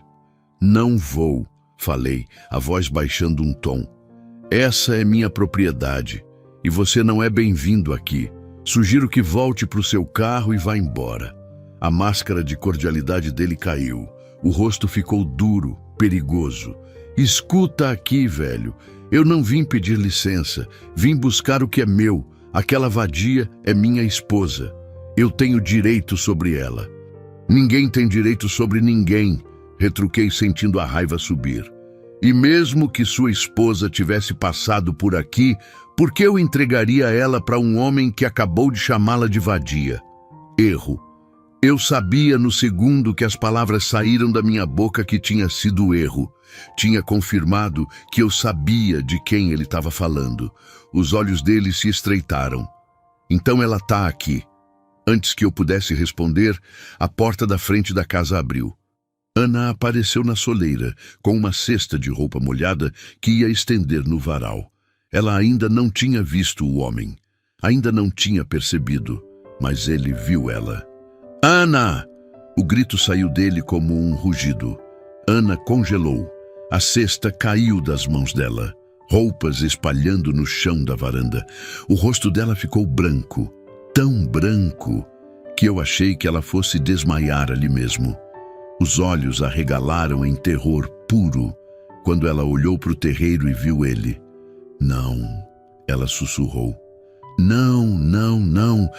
"Não vou", falei, a voz baixando um tom. "Essa é minha propriedade e você não é bem-vindo aqui. Sugiro que volte para o seu carro e vá embora." A máscara de cordialidade dele caiu. O rosto ficou duro, perigoso. "Escuta aqui, velho. Eu não vim pedir licença. Vim buscar o que é meu. Aquela vadia é minha esposa. Eu tenho direito sobre ela." "Ninguém tem direito sobre ninguém", retruquei, sentindo a raiva subir. "E mesmo que sua esposa tivesse passado por aqui, por que eu entregaria ela para um homem que acabou de chamá-la de vadia?" Erro. Eu sabia no segundo que as palavras saíram da minha boca que tinha sido erro. Tinha confirmado que eu sabia de quem ele estava falando. Os olhos dele se estreitaram. "Então ela está aqui." Antes que eu pudesse responder, a porta da frente da casa abriu. Ana apareceu na soleira, com uma cesta de roupa molhada que ia estender no varal. Ela ainda não tinha visto o homem. Ainda não tinha percebido, mas ele viu ela. "Ana!" O grito saiu dele como um rugido. Ana congelou. A cesta caiu das mãos dela, roupas espalhando no chão da varanda. O rosto dela ficou branco, tão branco, que eu achei que ela fosse desmaiar ali mesmo. Os olhos arregalaram em terror puro quando ela olhou para o terreiro e viu ele. "Não", ela sussurrou. "Não, não, não.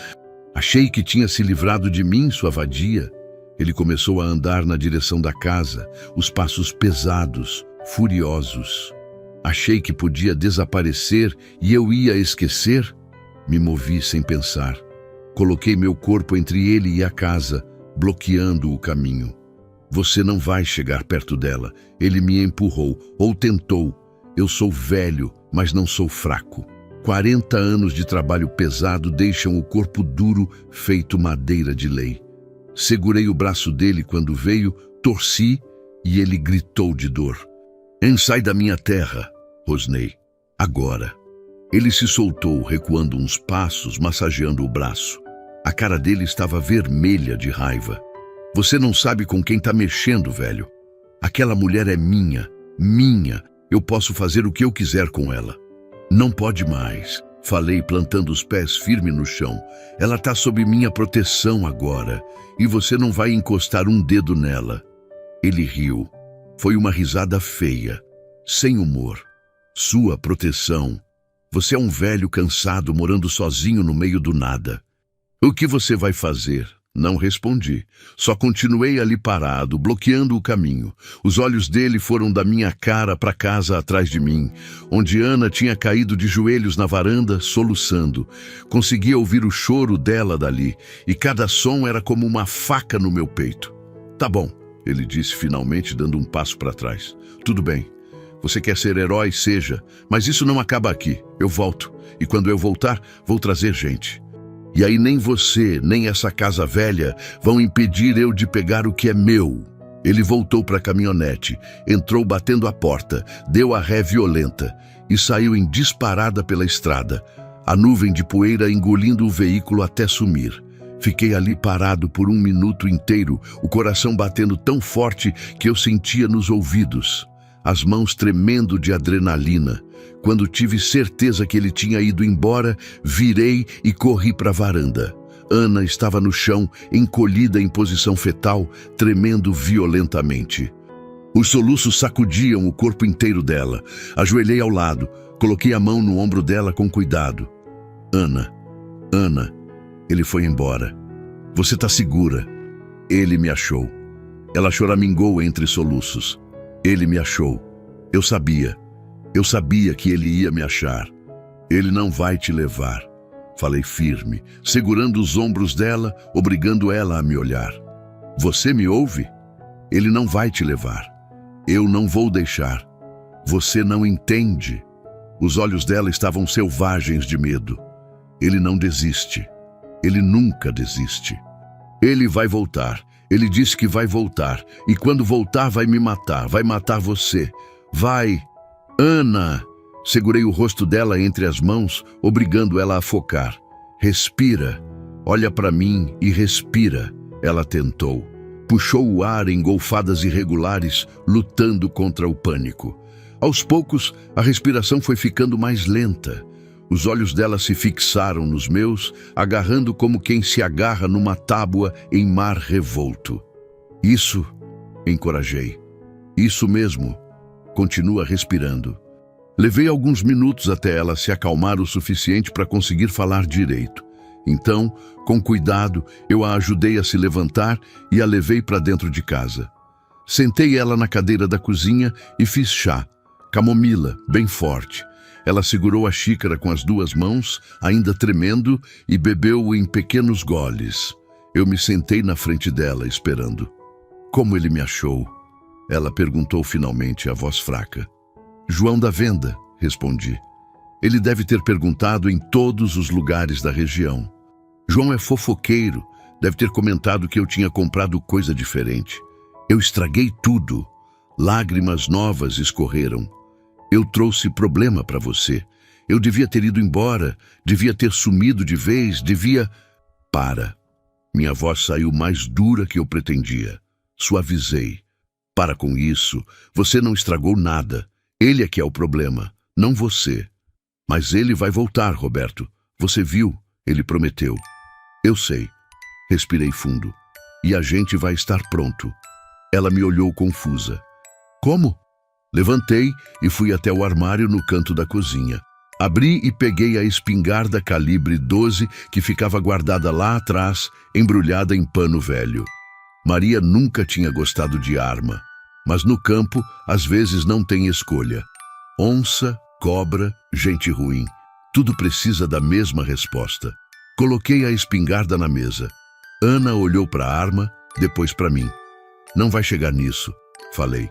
Achei que tinha se livrado de mim, sua vadia." Ele começou a andar na direção da casa, os passos pesados, furiosos. Achei que podia desaparecer e eu ia esquecer. Me movi sem pensar. Coloquei meu corpo entre ele e a casa, bloqueando o caminho. "Você não vai chegar perto dela." Ele me empurrou, ou tentou. Eu sou velho, mas não sou fraco. 40 anos de trabalho pesado deixam o corpo duro, feito madeira de lei. Segurei o braço dele quando veio, torci e ele gritou de dor. "Sai da minha terra." Rosnei. Agora. Ele se soltou, recuando uns passos, massageando o braço. A cara dele estava vermelha de raiva. Você não sabe com quem está mexendo, velho. Aquela mulher é minha. Minha. Eu posso fazer o que eu quiser com ela. Não pode mais. Falei, plantando os pés firme no chão. Ela está sob minha proteção agora. E você não vai encostar um dedo nela. Ele riu. Foi uma risada feia. Sem humor. Sua proteção. Você é um velho cansado morando sozinho no meio do nada. O que você vai fazer? Não respondi. Só continuei ali parado, bloqueando o caminho. Os olhos dele foram da minha cara para a casa atrás de mim, onde Ana tinha caído de joelhos na varanda, soluçando. Conseguia ouvir o choro dela dali, e cada som era como uma faca no meu peito. Tá bom, ele disse finalmente, dando um passo para trás. Tudo bem. Você quer ser herói, seja, mas isso não acaba aqui. Eu volto, e quando eu voltar, vou trazer gente. E aí nem você, nem essa casa velha vão impedir eu de pegar o que é meu. Ele voltou para a caminhonete, entrou batendo a porta, deu a ré violenta e saiu em disparada pela estrada, a nuvem de poeira engolindo o veículo até sumir. Fiquei ali parado por 1 minuto inteiro, o coração batendo tão forte que eu sentia nos ouvidos. As mãos tremendo de adrenalina. Quando tive certeza que ele tinha ido embora, virei e corri para a varanda. Ana estava no chão, encolhida em posição fetal, tremendo violentamente. Os soluços sacudiam o corpo inteiro dela. Ajoelhei ao lado, coloquei a mão no ombro dela com cuidado. Ana, Ana, ele foi embora. Você está segura. Ele me achou. Ela choramingou entre soluços. Ele me achou. Eu sabia. Eu sabia que ele ia me achar. Ele não vai te levar. Falei firme, segurando os ombros dela, obrigando ela a me olhar. Você me ouve? Ele não vai te levar. Eu não vou deixar. Você não entende. Os olhos dela estavam selvagens de medo. Ele não desiste. Ele nunca desiste. Ele vai voltar. Ele disse que vai voltar. E quando voltar vai me matar. Vai matar você. Vai. Ana! Segurei o rosto dela entre as mãos, obrigando ela a focar. Respira. Olha para mim e respira. Ela tentou. Puxou o ar em golfadas irregulares, lutando contra o pânico. Aos poucos, a respiração foi ficando mais lenta. Os olhos dela se fixaram nos meus, agarrando como quem se agarra numa tábua em mar revolto. Isso, encorajei. Isso mesmo. Continua respirando. Levei alguns minutos até ela se acalmar o suficiente para conseguir falar direito. Então, com cuidado, eu a ajudei a se levantar e a levei para dentro de casa. Sentei ela na cadeira da cozinha e fiz chá, camomila, bem forte. Ela segurou a xícara com as 2 mãos, ainda tremendo, e bebeu em pequenos goles. Eu me sentei na frente dela, esperando. Como ele me achou? Ela perguntou finalmente, a voz fraca. João da Venda, respondi. Ele deve ter perguntado em todos os lugares da região. João é fofoqueiro, deve ter comentado que eu tinha comprado coisa diferente. Eu estraguei tudo. Lágrimas novas escorreram. Eu trouxe problema para você. Eu devia ter ido embora, devia ter sumido de vez, devia... Para. Minha voz saiu mais dura que eu pretendia. Suavizei. Para com isso. Você não estragou nada. Ele é que é o problema, não você. Mas ele vai voltar, Roberto. Você viu? Ele prometeu. Eu sei. Respirei fundo. E a gente vai estar pronto. Ela me olhou confusa. Como? Levantei e fui até o armário no canto da cozinha. Abri e peguei a espingarda calibre 12 que ficava guardada lá atrás, embrulhada em pano velho. Maria nunca tinha gostado de arma, mas no campo, às vezes não tem escolha. Onça, cobra, gente ruim. Tudo precisa da mesma resposta. Coloquei a espingarda na mesa. Ana olhou para a arma, depois para mim. Não vai chegar nisso, falei.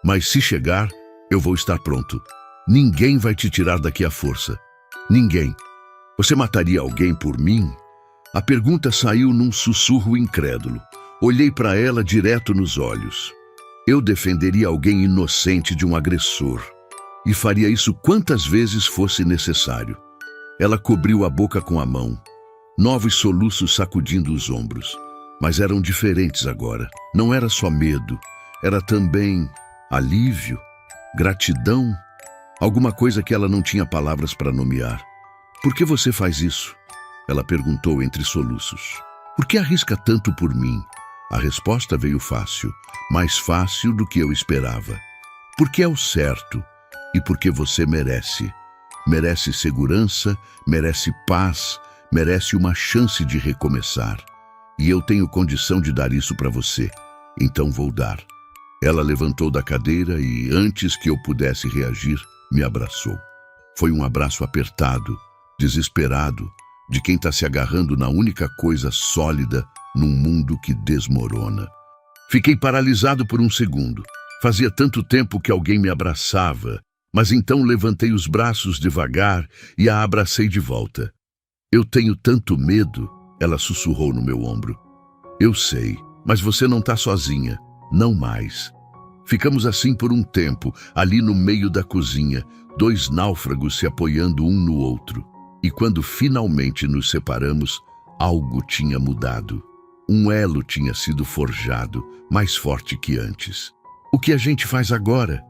Mas se chegar, eu vou estar pronto. Ninguém vai te tirar daqui à força. Ninguém. Você mataria alguém por mim? A pergunta saiu num sussurro incrédulo. Olhei para ela direto nos olhos. Eu defenderia alguém inocente de um agressor. e faria isso quantas vezes fosse necessário. Ela cobriu a boca com a mão, novos soluços sacudindo os ombros. Mas eram diferentes agora. Não era só medo, era também alívio, gratidão, alguma coisa que ela não tinha palavras para nomear. Por que você faz isso? Ela perguntou entre soluços. Por que arrisca tanto por mim? A resposta veio fácil, mais fácil do que eu esperava. Porque é o certo e porque você merece. Merece segurança, merece paz, merece uma chance de recomeçar. E eu tenho condição de dar isso para você, então vou dar. Ela levantou da cadeira e, antes que eu pudesse reagir, me abraçou. Foi um abraço apertado, desesperado, de quem está se agarrando na única coisa sólida num mundo que desmorona. Fiquei paralisado por um segundo. Fazia tanto tempo que alguém me abraçava, mas então levantei os braços devagar e a abracei de volta. Eu tenho tanto medo, ela sussurrou no meu ombro. Eu sei, mas você não está sozinha, não mais. Ficamos assim por um tempo, ali no meio da cozinha, dois náufragos se apoiando um no outro. E quando finalmente nos separamos, algo tinha mudado. Um elo tinha sido forjado, mais forte que antes. O que a gente faz agora?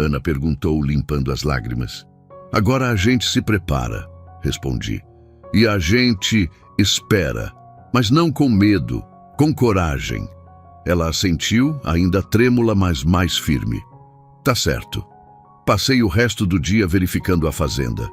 Ana perguntou, limpando as lágrimas. Agora a gente se prepara, respondi. E a gente espera, mas não com medo, com coragem. Ela assentiu, ainda trêmula, mas mais firme. Tá certo. Passei o resto do dia verificando a fazenda.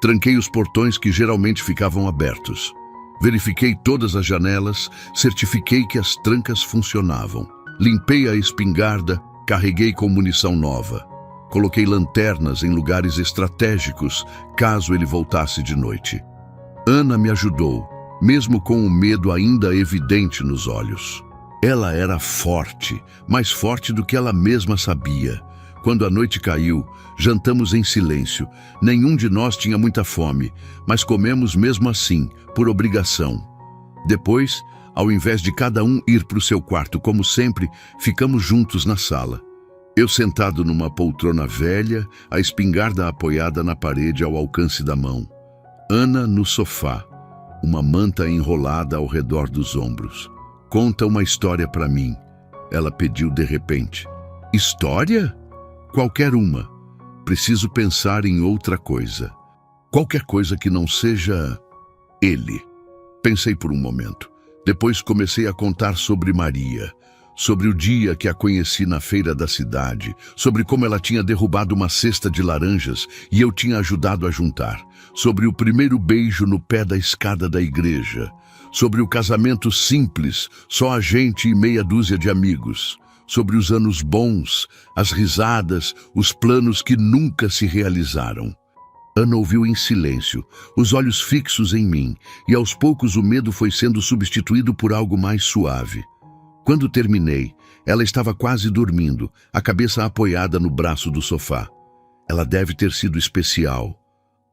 Tranquei os portões que geralmente ficavam abertos. Verifiquei todas as janelas, certifiquei que as trancas funcionavam. Limpei a espingarda, carreguei com munição nova. Coloquei lanternas em lugares estratégicos, caso ele voltasse de noite. Ana me ajudou, mesmo com o medo ainda evidente nos olhos. Ela era forte, mais forte do que ela mesma sabia. Quando a noite caiu, jantamos em silêncio. Nenhum de nós tinha muita fome, mas comemos mesmo assim, por obrigação. Depois, ao invés de cada um ir para o seu quarto, como sempre, ficamos juntos na sala. Eu sentado numa poltrona velha, a espingarda apoiada na parede ao alcance da mão. Ana no sofá, uma manta enrolada ao redor dos ombros. Conta uma história para mim, ela pediu de repente. História? Qualquer uma. Preciso pensar em outra coisa. Qualquer coisa que não seja ele. Pensei por um momento. Depois comecei a contar sobre Maria, sobre o dia que a conheci na feira da cidade, sobre como ela tinha derrubado uma cesta de laranjas e eu tinha ajudado a juntar, sobre o primeiro beijo no pé da escada da igreja, sobre o casamento simples, só a gente e meia dúzia de amigos, sobre os anos bons, as risadas, os planos que nunca se realizaram. Ana ouviu em silêncio, os olhos fixos em mim, e aos poucos o medo foi sendo substituído por algo mais suave. Quando terminei, ela estava quase dormindo, a cabeça apoiada no braço do sofá. Ela deve ter sido especial.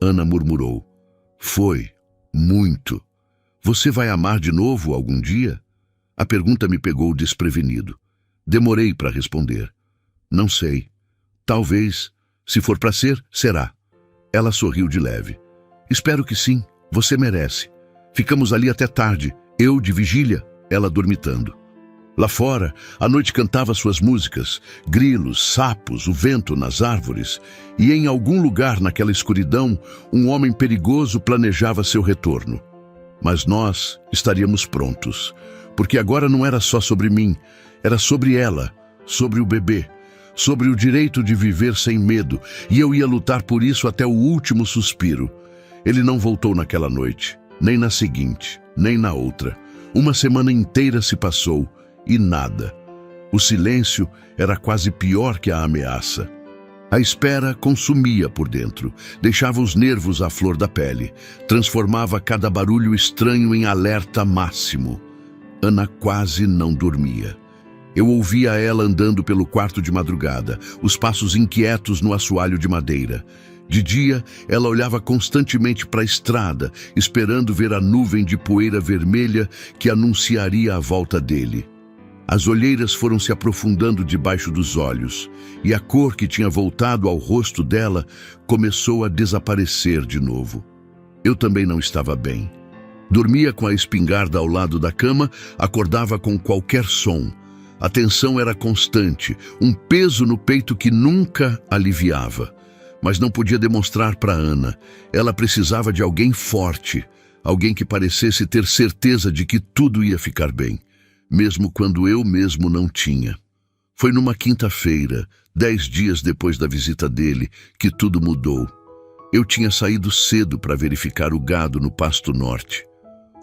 Ana murmurou. Foi, muito. Você vai amar de novo algum dia? A pergunta me pegou desprevenido. Demorei para responder. Não sei. Talvez. Se for para ser, será. Ela sorriu de leve. Espero que sim. Você merece. Ficamos ali até tarde. Eu de vigília, ela dormitando. Lá fora, a noite cantava suas músicas, grilos, sapos, o vento nas árvores, e em algum lugar naquela escuridão, um homem perigoso planejava seu retorno. Mas nós estaríamos prontos, porque agora não era só sobre mim, era sobre ela, sobre o bebê, sobre o direito de viver sem medo, e eu ia lutar por isso até o último suspiro. Ele não voltou naquela noite, nem na seguinte, nem na outra. Uma semana inteira se passou, e nada. O silêncio era quase pior que a ameaça. A espera consumia por dentro, deixava os nervos à flor da pele, transformava cada barulho estranho em alerta máximo. Ana quase não dormia. Eu ouvia ela andando pelo quarto de madrugada, os passos inquietos no assoalho de madeira. De dia, ela olhava constantemente para a estrada, esperando ver a nuvem de poeira vermelha que anunciaria a volta dele. As olheiras foram se aprofundando debaixo dos olhos, e a cor que tinha voltado ao rosto dela começou a desaparecer de novo. Eu também não estava bem. Dormia com a espingarda ao lado da cama, acordava com qualquer som. A tensão era constante, um peso no peito que nunca aliviava. Mas não podia demonstrar para Ana. Ela precisava de alguém forte, alguém que parecesse ter certeza de que tudo ia ficar bem, mesmo quando eu mesmo não tinha. Foi numa quinta-feira, 10 dias depois da visita dele, que tudo mudou. Eu tinha saído cedo para verificar o gado no pasto norte.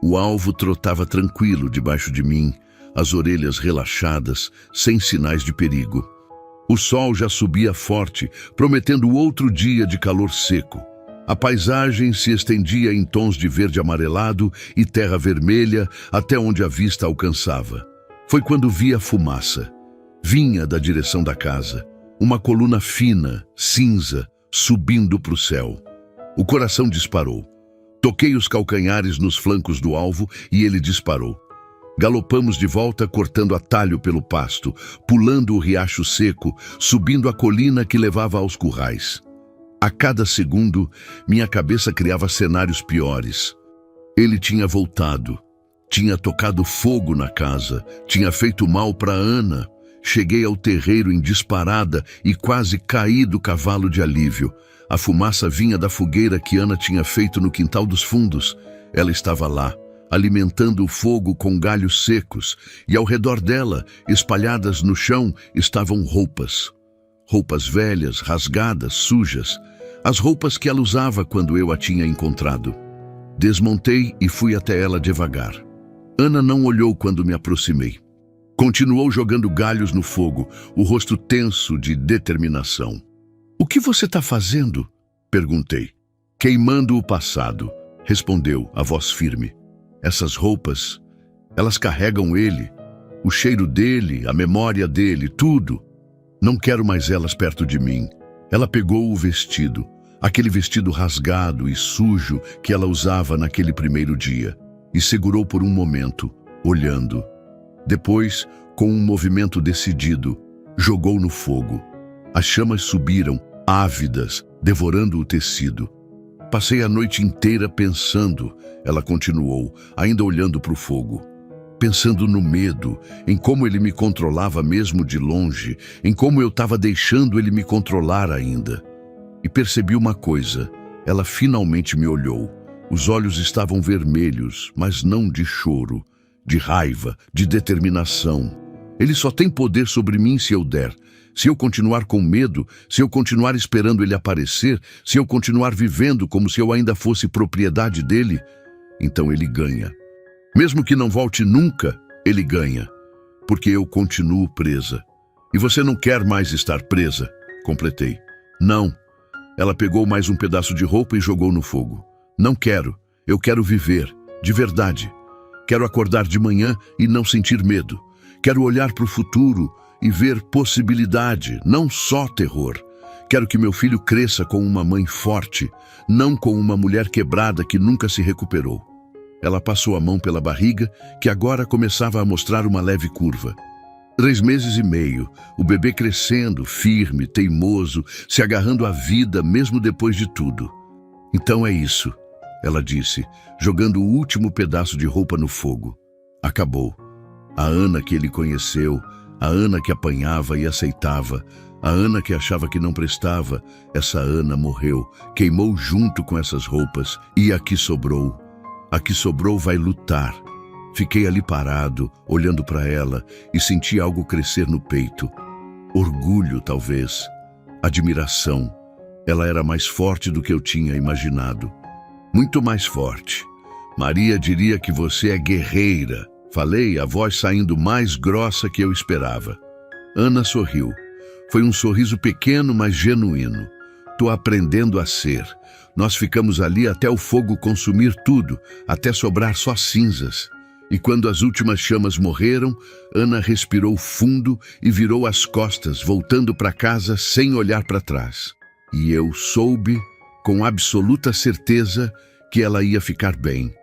O alvo trotava tranquilo debaixo de mim, as orelhas relaxadas, sem sinais de perigo. O sol já subia forte, prometendo outro dia de calor seco. A paisagem se estendia em tons de verde amarelado e terra vermelha até onde a vista alcançava. Foi quando vi a fumaça. Vinha da direção da casa, uma coluna fina, cinza, subindo para o céu. O coração disparou. Toquei os calcanhares nos flancos do alvo e ele disparou. Galopamos de volta, cortando atalho pelo pasto, pulando o riacho seco, subindo a colina que levava aos currais. A cada segundo, minha cabeça criava cenários piores. Ele tinha voltado, tinha tocado fogo na casa, tinha feito mal para Ana. Cheguei ao terreiro em disparada e quase caí do cavalo de alívio. A fumaça vinha da fogueira que Ana tinha feito no quintal dos fundos. Ela estava lá, alimentando o fogo com galhos secos, e ao redor dela, espalhadas no chão, estavam roupas. Roupas velhas, rasgadas, sujas. As roupas que ela usava quando eu a tinha encontrado. Desmontei e fui até ela devagar. Ana não olhou quando me aproximei. Continuou jogando galhos no fogo, o rosto tenso de determinação. "O que você está fazendo?" perguntei. "Queimando o passado", respondeu, a voz firme. "Essas roupas, elas carregam ele, o cheiro dele, a memória dele, tudo. Não quero mais elas perto de mim." Ela pegou o vestido, aquele vestido rasgado e sujo que ela usava naquele primeiro dia, e segurou por um momento, olhando. Depois, com um movimento decidido, jogou no fogo. As chamas subiram, ávidas, devorando o tecido. "Passei a noite inteira pensando", ela continuou, ainda olhando para o fogo. "Pensando no medo, em como ele me controlava mesmo de longe, em como eu estava deixando ele me controlar ainda. E percebi uma coisa, ela finalmente me olhou. Os olhos estavam vermelhos, mas não de choro, de raiva, de determinação. Ele só tem poder sobre mim se eu der. Se eu continuar com medo, se eu continuar esperando ele aparecer, se eu continuar vivendo como se eu ainda fosse propriedade dele, então ele ganha. Mesmo que não volte nunca, ele ganha, porque eu continuo presa. E você não quer mais estar presa", completei. "Não." Ela pegou mais um pedaço de roupa e jogou no fogo. "Não quero. Eu quero viver, de verdade. Quero acordar de manhã e não sentir medo. Quero olhar para o futuro e ver possibilidade, não só terror. Quero que meu filho cresça com uma mãe forte, não com uma mulher quebrada que nunca se recuperou." Ela passou a mão pela barriga, que agora começava a mostrar uma leve curva. 3 meses e meio, o bebê crescendo, firme, teimoso, se agarrando à vida mesmo depois de tudo. "Então é isso", ela disse, jogando o último pedaço de roupa no fogo. Acabou. A Ana que ele conheceu, a Ana que apanhava e aceitava, a Ana que achava que não prestava, essa Ana morreu, queimou junto com essas roupas, e a que sobrou vai lutar. Fiquei ali parado, olhando para ela, e senti algo crescer no peito. Orgulho, talvez. Admiração. Ela era mais forte do que eu tinha imaginado. Muito mais forte. "Maria diria que você é guerreira", falei, a voz saindo mais grossa que eu esperava. Ana sorriu. Foi um sorriso pequeno, mas genuíno. "Tô aprendendo a ser." Nós ficamos ali até o fogo consumir tudo, até sobrar só cinzas. E quando as últimas chamas morreram, Ana respirou fundo e virou as costas, voltando para casa sem olhar para trás. E eu soube, com absoluta certeza, que ela ia ficar bem.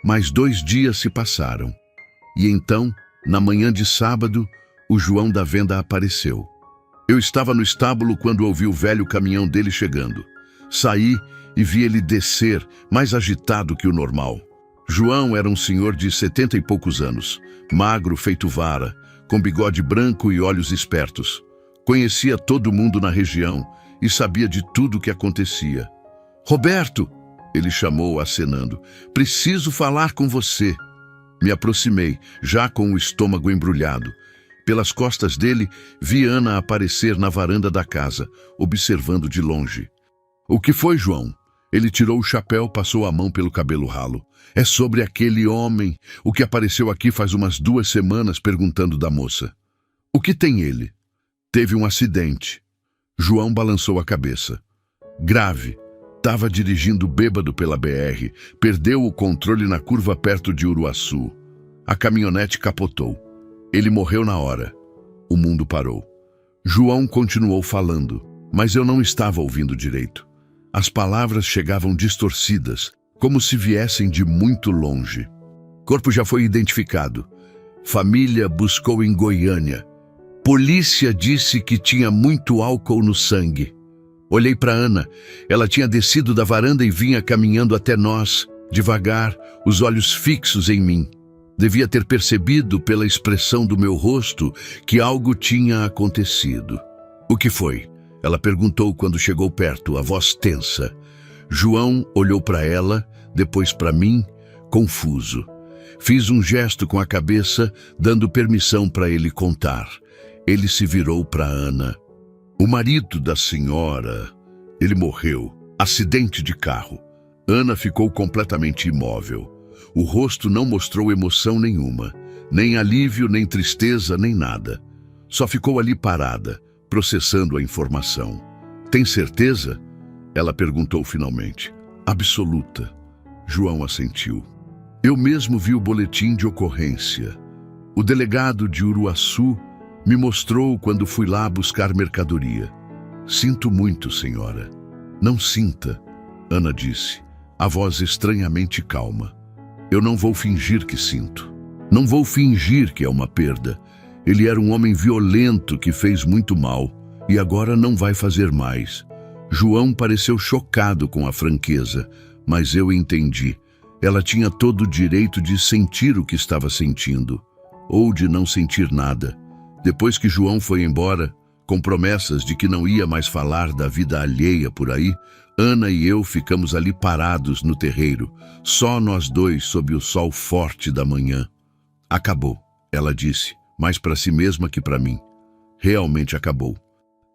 Mas 2 dias se passaram. E então, Na manhã de sábado, o João da venda apareceu. Eu estava no estábulo quando ouvi o velho caminhão dele chegando. Saí e vi ele descer, mais agitado que o normal. João era um senhor de 70 e poucos anos, magro feito vara, com bigode branco e olhos espertos. Conhecia todo mundo na região e sabia de tudo o que acontecia. "Roberto!" ele chamou, acenando. "Preciso falar com você." Me aproximei, já com o estômago embrulhado. Pelas costas dele, vi Ana aparecer na varanda da casa, observando de longe. "O que foi, João?" Ele tirou o chapéu, passou a mão pelo cabelo ralo. "É sobre aquele homem, o que apareceu aqui faz umas 2 semanas perguntando da moça." "O que tem ele?" "Teve um acidente." João balançou a cabeça. "Grave. Estava dirigindo bêbado pela BR, perdeu o controle na curva perto de Uruaçu. A caminhonete capotou. Ele morreu na hora." O mundo parou. João continuou falando, mas eu não estava ouvindo direito. As palavras chegavam distorcidas, como se viessem de muito longe. "Corpo já foi identificado. Família buscou em Goiânia. Polícia disse que tinha muito álcool no sangue." Olhei para Ana. Ela tinha descido da varanda e vinha caminhando até nós, devagar, os olhos fixos em mim. Devia ter percebido pela expressão do meu rosto que algo tinha acontecido. "O que foi?" ela perguntou quando chegou perto, a voz tensa. João olhou para ela, depois para mim, confuso. Fiz um gesto com a cabeça, dando permissão para ele contar. Ele se virou para Ana. "O marido da senhora, ele morreu. Acidente de carro." Ana ficou completamente imóvel. O rosto não mostrou emoção nenhuma, nem alívio, nem tristeza, nem nada. Só ficou ali parada, processando a informação. "Tem certeza?" ela perguntou finalmente. "Absoluta." João assentiu. "Eu mesmo vi o boletim de ocorrência. O delegado de Uruaçu me mostrou quando fui lá buscar mercadoria." "Sinto muito, senhora." "Não sinta," Ana disse, a voz estranhamente calma. "Eu não vou fingir que sinto. Não vou fingir que é uma perda. Ele era um homem violento que fez muito mal e agora não vai fazer mais." João pareceu chocado com a franqueza, mas eu entendi. Ela tinha todo o direito de sentir o que estava sentindo, ou de não sentir nada. Depois que João foi embora, com promessas de que não ia mais falar da vida alheia por aí, Ana e eu ficamos ali parados no terreiro, só nós dois sob o sol forte da manhã. "Acabou," ela disse, mais para si mesma que para mim. "Realmente acabou."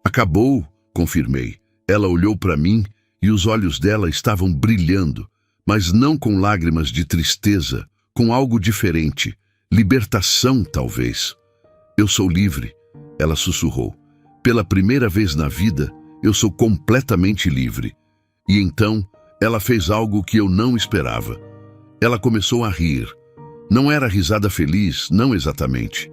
"Acabou," confirmei. Ela olhou para mim e os olhos dela estavam brilhando, mas não com lágrimas de tristeza, com algo diferente. Libertação, talvez. "Eu sou livre," ela sussurrou. "Pela primeira vez na vida, eu sou completamente livre." E então, ela fez algo que eu não esperava. Ela começou a rir. Não era risada feliz, não exatamente.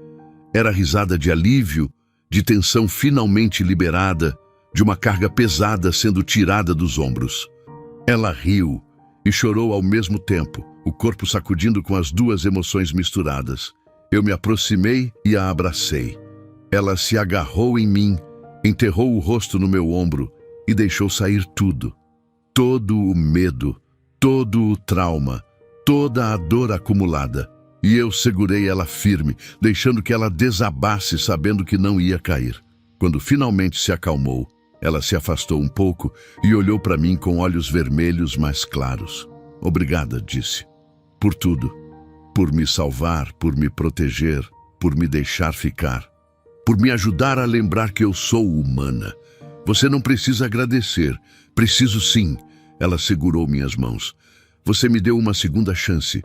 Era risada de alívio, de tensão finalmente liberada, de uma carga pesada sendo tirada dos ombros. Ela riu e chorou ao mesmo tempo, o corpo sacudindo com as 2 emoções misturadas. Eu me aproximei e a abracei. Ela se agarrou em mim, enterrou o rosto no meu ombro e deixou sair tudo. Todo o medo, todo o trauma, toda a dor acumulada. E eu segurei ela firme, deixando que ela desabasse, sabendo que não ia cair. Quando finalmente se acalmou, ela se afastou um pouco e olhou para mim com olhos vermelhos mais claros. "Obrigada," disse. "Por tudo. Por me salvar, por me proteger, por me deixar ficar. Por me ajudar a lembrar que eu sou humana. Você não precisa agradecer. Preciso sim." Ela segurou minhas mãos. "Você me deu uma segunda chance.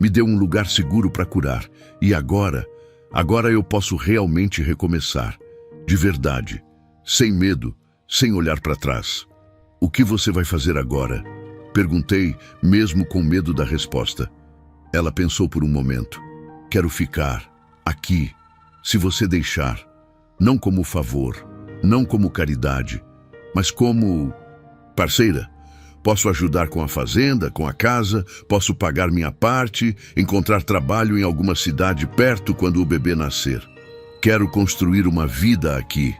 Me deu um lugar seguro para curar. E agora eu posso realmente recomeçar. De verdade. Sem medo, sem olhar para trás." "O que você vai fazer agora?" perguntei, mesmo com medo da resposta. Ela pensou por um momento. "Quero ficar aqui, se você deixar. Não como favor, não como caridade, mas como parceira. Posso ajudar com a fazenda, com a casa, posso pagar minha parte, encontrar trabalho em alguma cidade perto quando o bebê nascer. Quero construir uma vida aqui,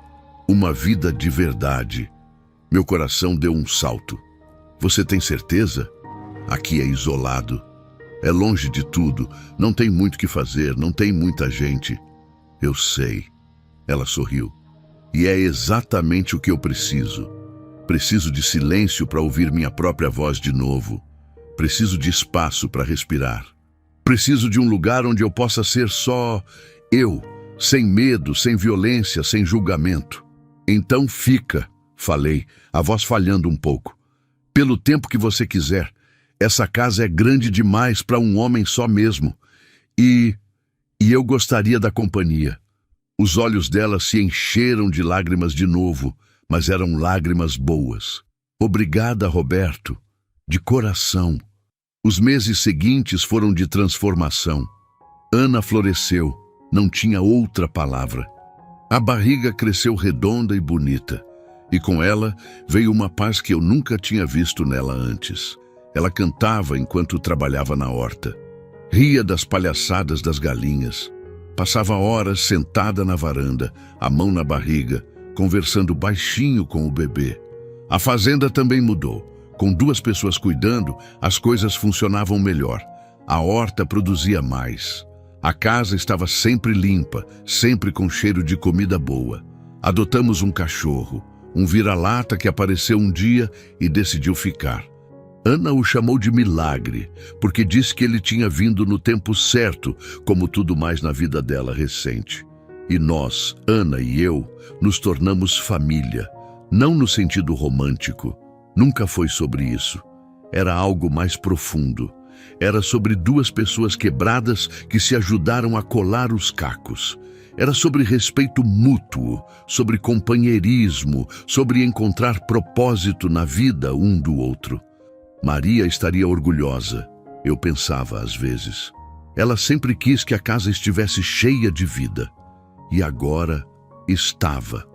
uma vida de verdade. Meu coração deu um salto. Você tem certeza? Aqui é isolado. É longe de tudo, não tem muito que fazer, não tem muita gente. Eu sei. Ela sorriu. E é exatamente o que eu preciso. Preciso de silêncio para ouvir minha própria voz de novo. Preciso de espaço para respirar. Preciso de um lugar onde eu possa ser só eu, sem medo, sem violência, sem julgamento. Então fica, falei, a voz falhando um pouco. Pelo tempo que você quiser. Essa casa é grande demais para um homem só mesmo. E eu gostaria da companhia. Os olhos dela se encheram de lágrimas de novo, mas eram lágrimas boas. Obrigada, Roberto. De coração. Os meses seguintes foram de transformação. Ana floresceu. Não tinha outra palavra. A barriga cresceu redonda e bonita. E com ela veio uma paz que eu nunca tinha visto nela antes. Ela cantava enquanto trabalhava na horta. Ria das palhaçadas das galinhas. Passava horas sentada na varanda, a mão na barriga, conversando baixinho com o bebê. A fazenda também mudou. Com 2 pessoas cuidando, as coisas funcionavam melhor. A horta produzia mais. A casa estava sempre limpa, sempre com cheiro de comida boa. Adotamos um cachorro, um vira-lata que apareceu um dia e decidiu ficar. Ana o chamou de milagre, porque disse que ele tinha vindo no tempo certo, como tudo mais na vida dela recente. E nós, Ana e eu, nos tornamos família, não no sentido romântico. Nunca foi sobre isso. Era algo mais profundo. Era sobre 2 pessoas quebradas que se ajudaram a colar os cacos. Era sobre respeito mútuo, sobre companheirismo, sobre encontrar propósito na vida um do outro. Maria estaria orgulhosa, eu pensava às vezes. Ela sempre quis que a casa estivesse cheia de vida. E agora estava.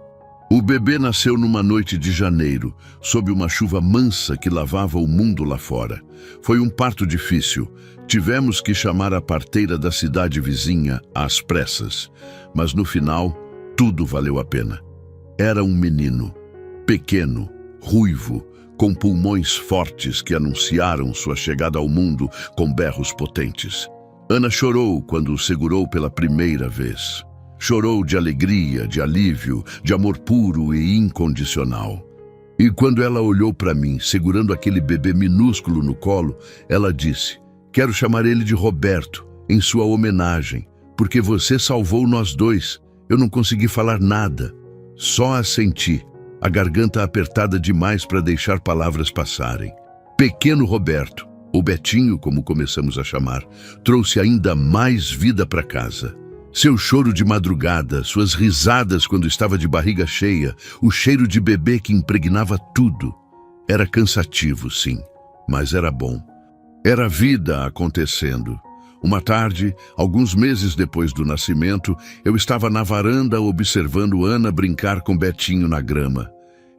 O bebê nasceu numa noite de janeiro, sob uma chuva mansa que lavava o mundo lá fora. Foi um parto difícil. Tivemos que chamar a parteira da cidade vizinha às pressas. Mas no final, tudo valeu a pena. Era um menino, pequeno, ruivo, com pulmões fortes que anunciaram sua chegada ao mundo com berros potentes. Ana chorou quando o segurou pela primeira vez. Chorou de alegria, de alívio, de amor puro e incondicional. E quando ela olhou para mim, segurando aquele bebê minúsculo no colo, ela disse: "Quero chamar ele de Roberto, em sua homenagem, porque você salvou nós 2. Eu não consegui falar nada, só assenti, a garganta apertada demais para deixar palavras passarem. Pequeno Roberto, ou Betinho, como começamos a chamar, trouxe ainda mais vida para casa. Seu choro de madrugada, suas risadas quando estava de barriga cheia, o cheiro de bebê que impregnava tudo. Era cansativo, sim, mas era bom. Era vida acontecendo. Uma tarde, alguns meses depois do nascimento, eu estava na varanda observando Ana brincar com Betinho na grama.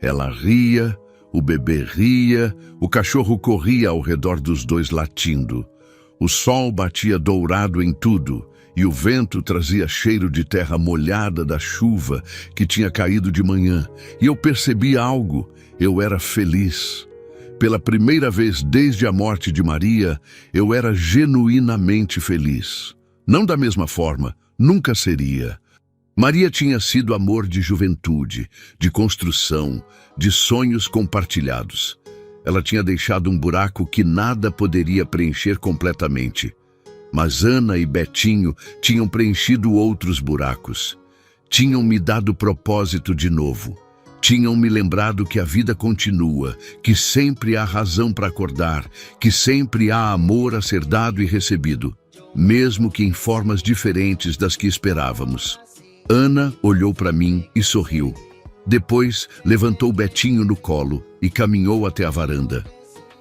Ela ria, o bebê ria, o cachorro corria ao redor dos 2 latindo. O sol batia dourado em tudo e o vento trazia cheiro de terra molhada da chuva que tinha caído de manhã. E eu percebi algo, eu era feliz. Pela primeira vez desde a morte de Maria, eu era genuinamente feliz. Não da mesma forma, nunca seria. Maria tinha sido amor de juventude, de construção, de sonhos compartilhados. Ela tinha deixado um buraco que nada poderia preencher completamente. Mas Ana e Betinho tinham preenchido outros buracos. Tinham me dado propósito de novo. Tinham me lembrado que a vida continua, que sempre há razão para acordar, que sempre há amor a ser dado e recebido, mesmo que em formas diferentes das que esperávamos. Ana olhou para mim e sorriu. Depois, levantou Betinho no colo e caminhou até a varanda.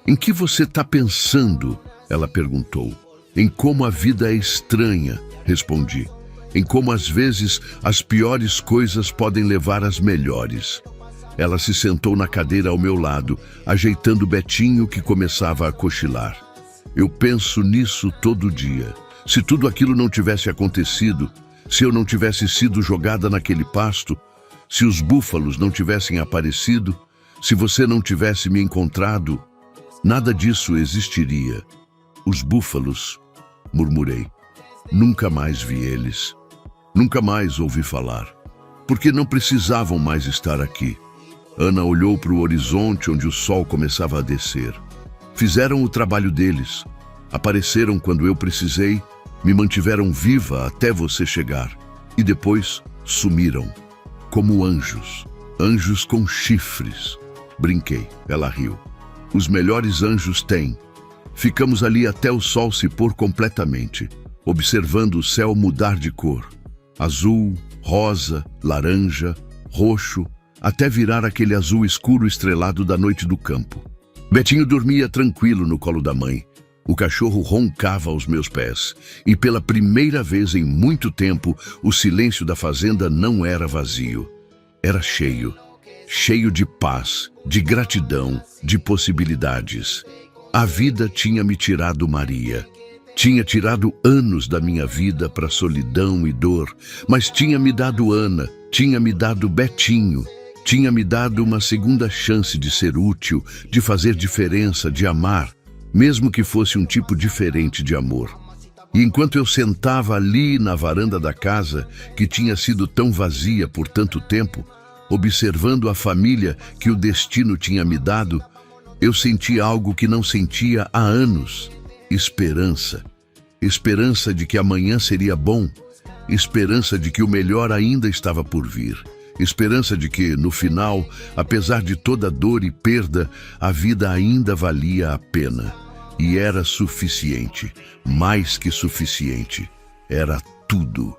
"Em que você está pensando?" ela perguntou. "Em como a vida é estranha", respondi. "Em como às vezes as piores coisas podem levar às melhores." Ela se sentou na cadeira ao meu lado, ajeitando Betinho, que começava a cochilar. Eu penso nisso todo dia. Se tudo aquilo não tivesse acontecido, se eu não tivesse sido jogada naquele pasto, se os búfalos não tivessem aparecido, se você não tivesse me encontrado, nada disso existiria. Os búfalos, murmurei. Nunca mais vi eles. Nunca mais ouvi falar. Porque não precisavam mais estar aqui. Ana olhou para o horizonte onde o sol começava a descer. Fizeram o trabalho deles. Apareceram quando eu precisei, me mantiveram viva até você chegar. E depois sumiram. Como anjos. Anjos com chifres. Brinquei. Ela riu. Os melhores anjos têm. Ficamos ali até o sol se pôr completamente, observando o céu mudar de cor. Azul, rosa, laranja, roxo, até virar aquele azul escuro estrelado da noite do campo. Betinho dormia tranquilo no colo da mãe. O cachorro roncava aos meus pés. E pela primeira vez em muito tempo, o silêncio da fazenda não era vazio. Era cheio. Cheio de paz, de gratidão, de possibilidades. A vida tinha me tirado Maria. Tinha tirado anos da minha vida para solidão e dor, mas tinha me dado Ana, tinha me dado Betinho, tinha me dado uma segunda chance de ser útil, de fazer diferença, de amar, mesmo que fosse um tipo diferente de amor. E enquanto eu sentava ali na varanda da casa, que tinha sido tão vazia por tanto tempo, observando a família que o destino tinha me dado, eu senti algo que não sentia há anos. Esperança. Esperança de que amanhã seria bom. Esperança de que o melhor ainda estava por vir. Esperança de que, no final, apesar de toda dor e perda, a vida ainda valia a pena. E era suficiente. Mais que suficiente. Era tudo.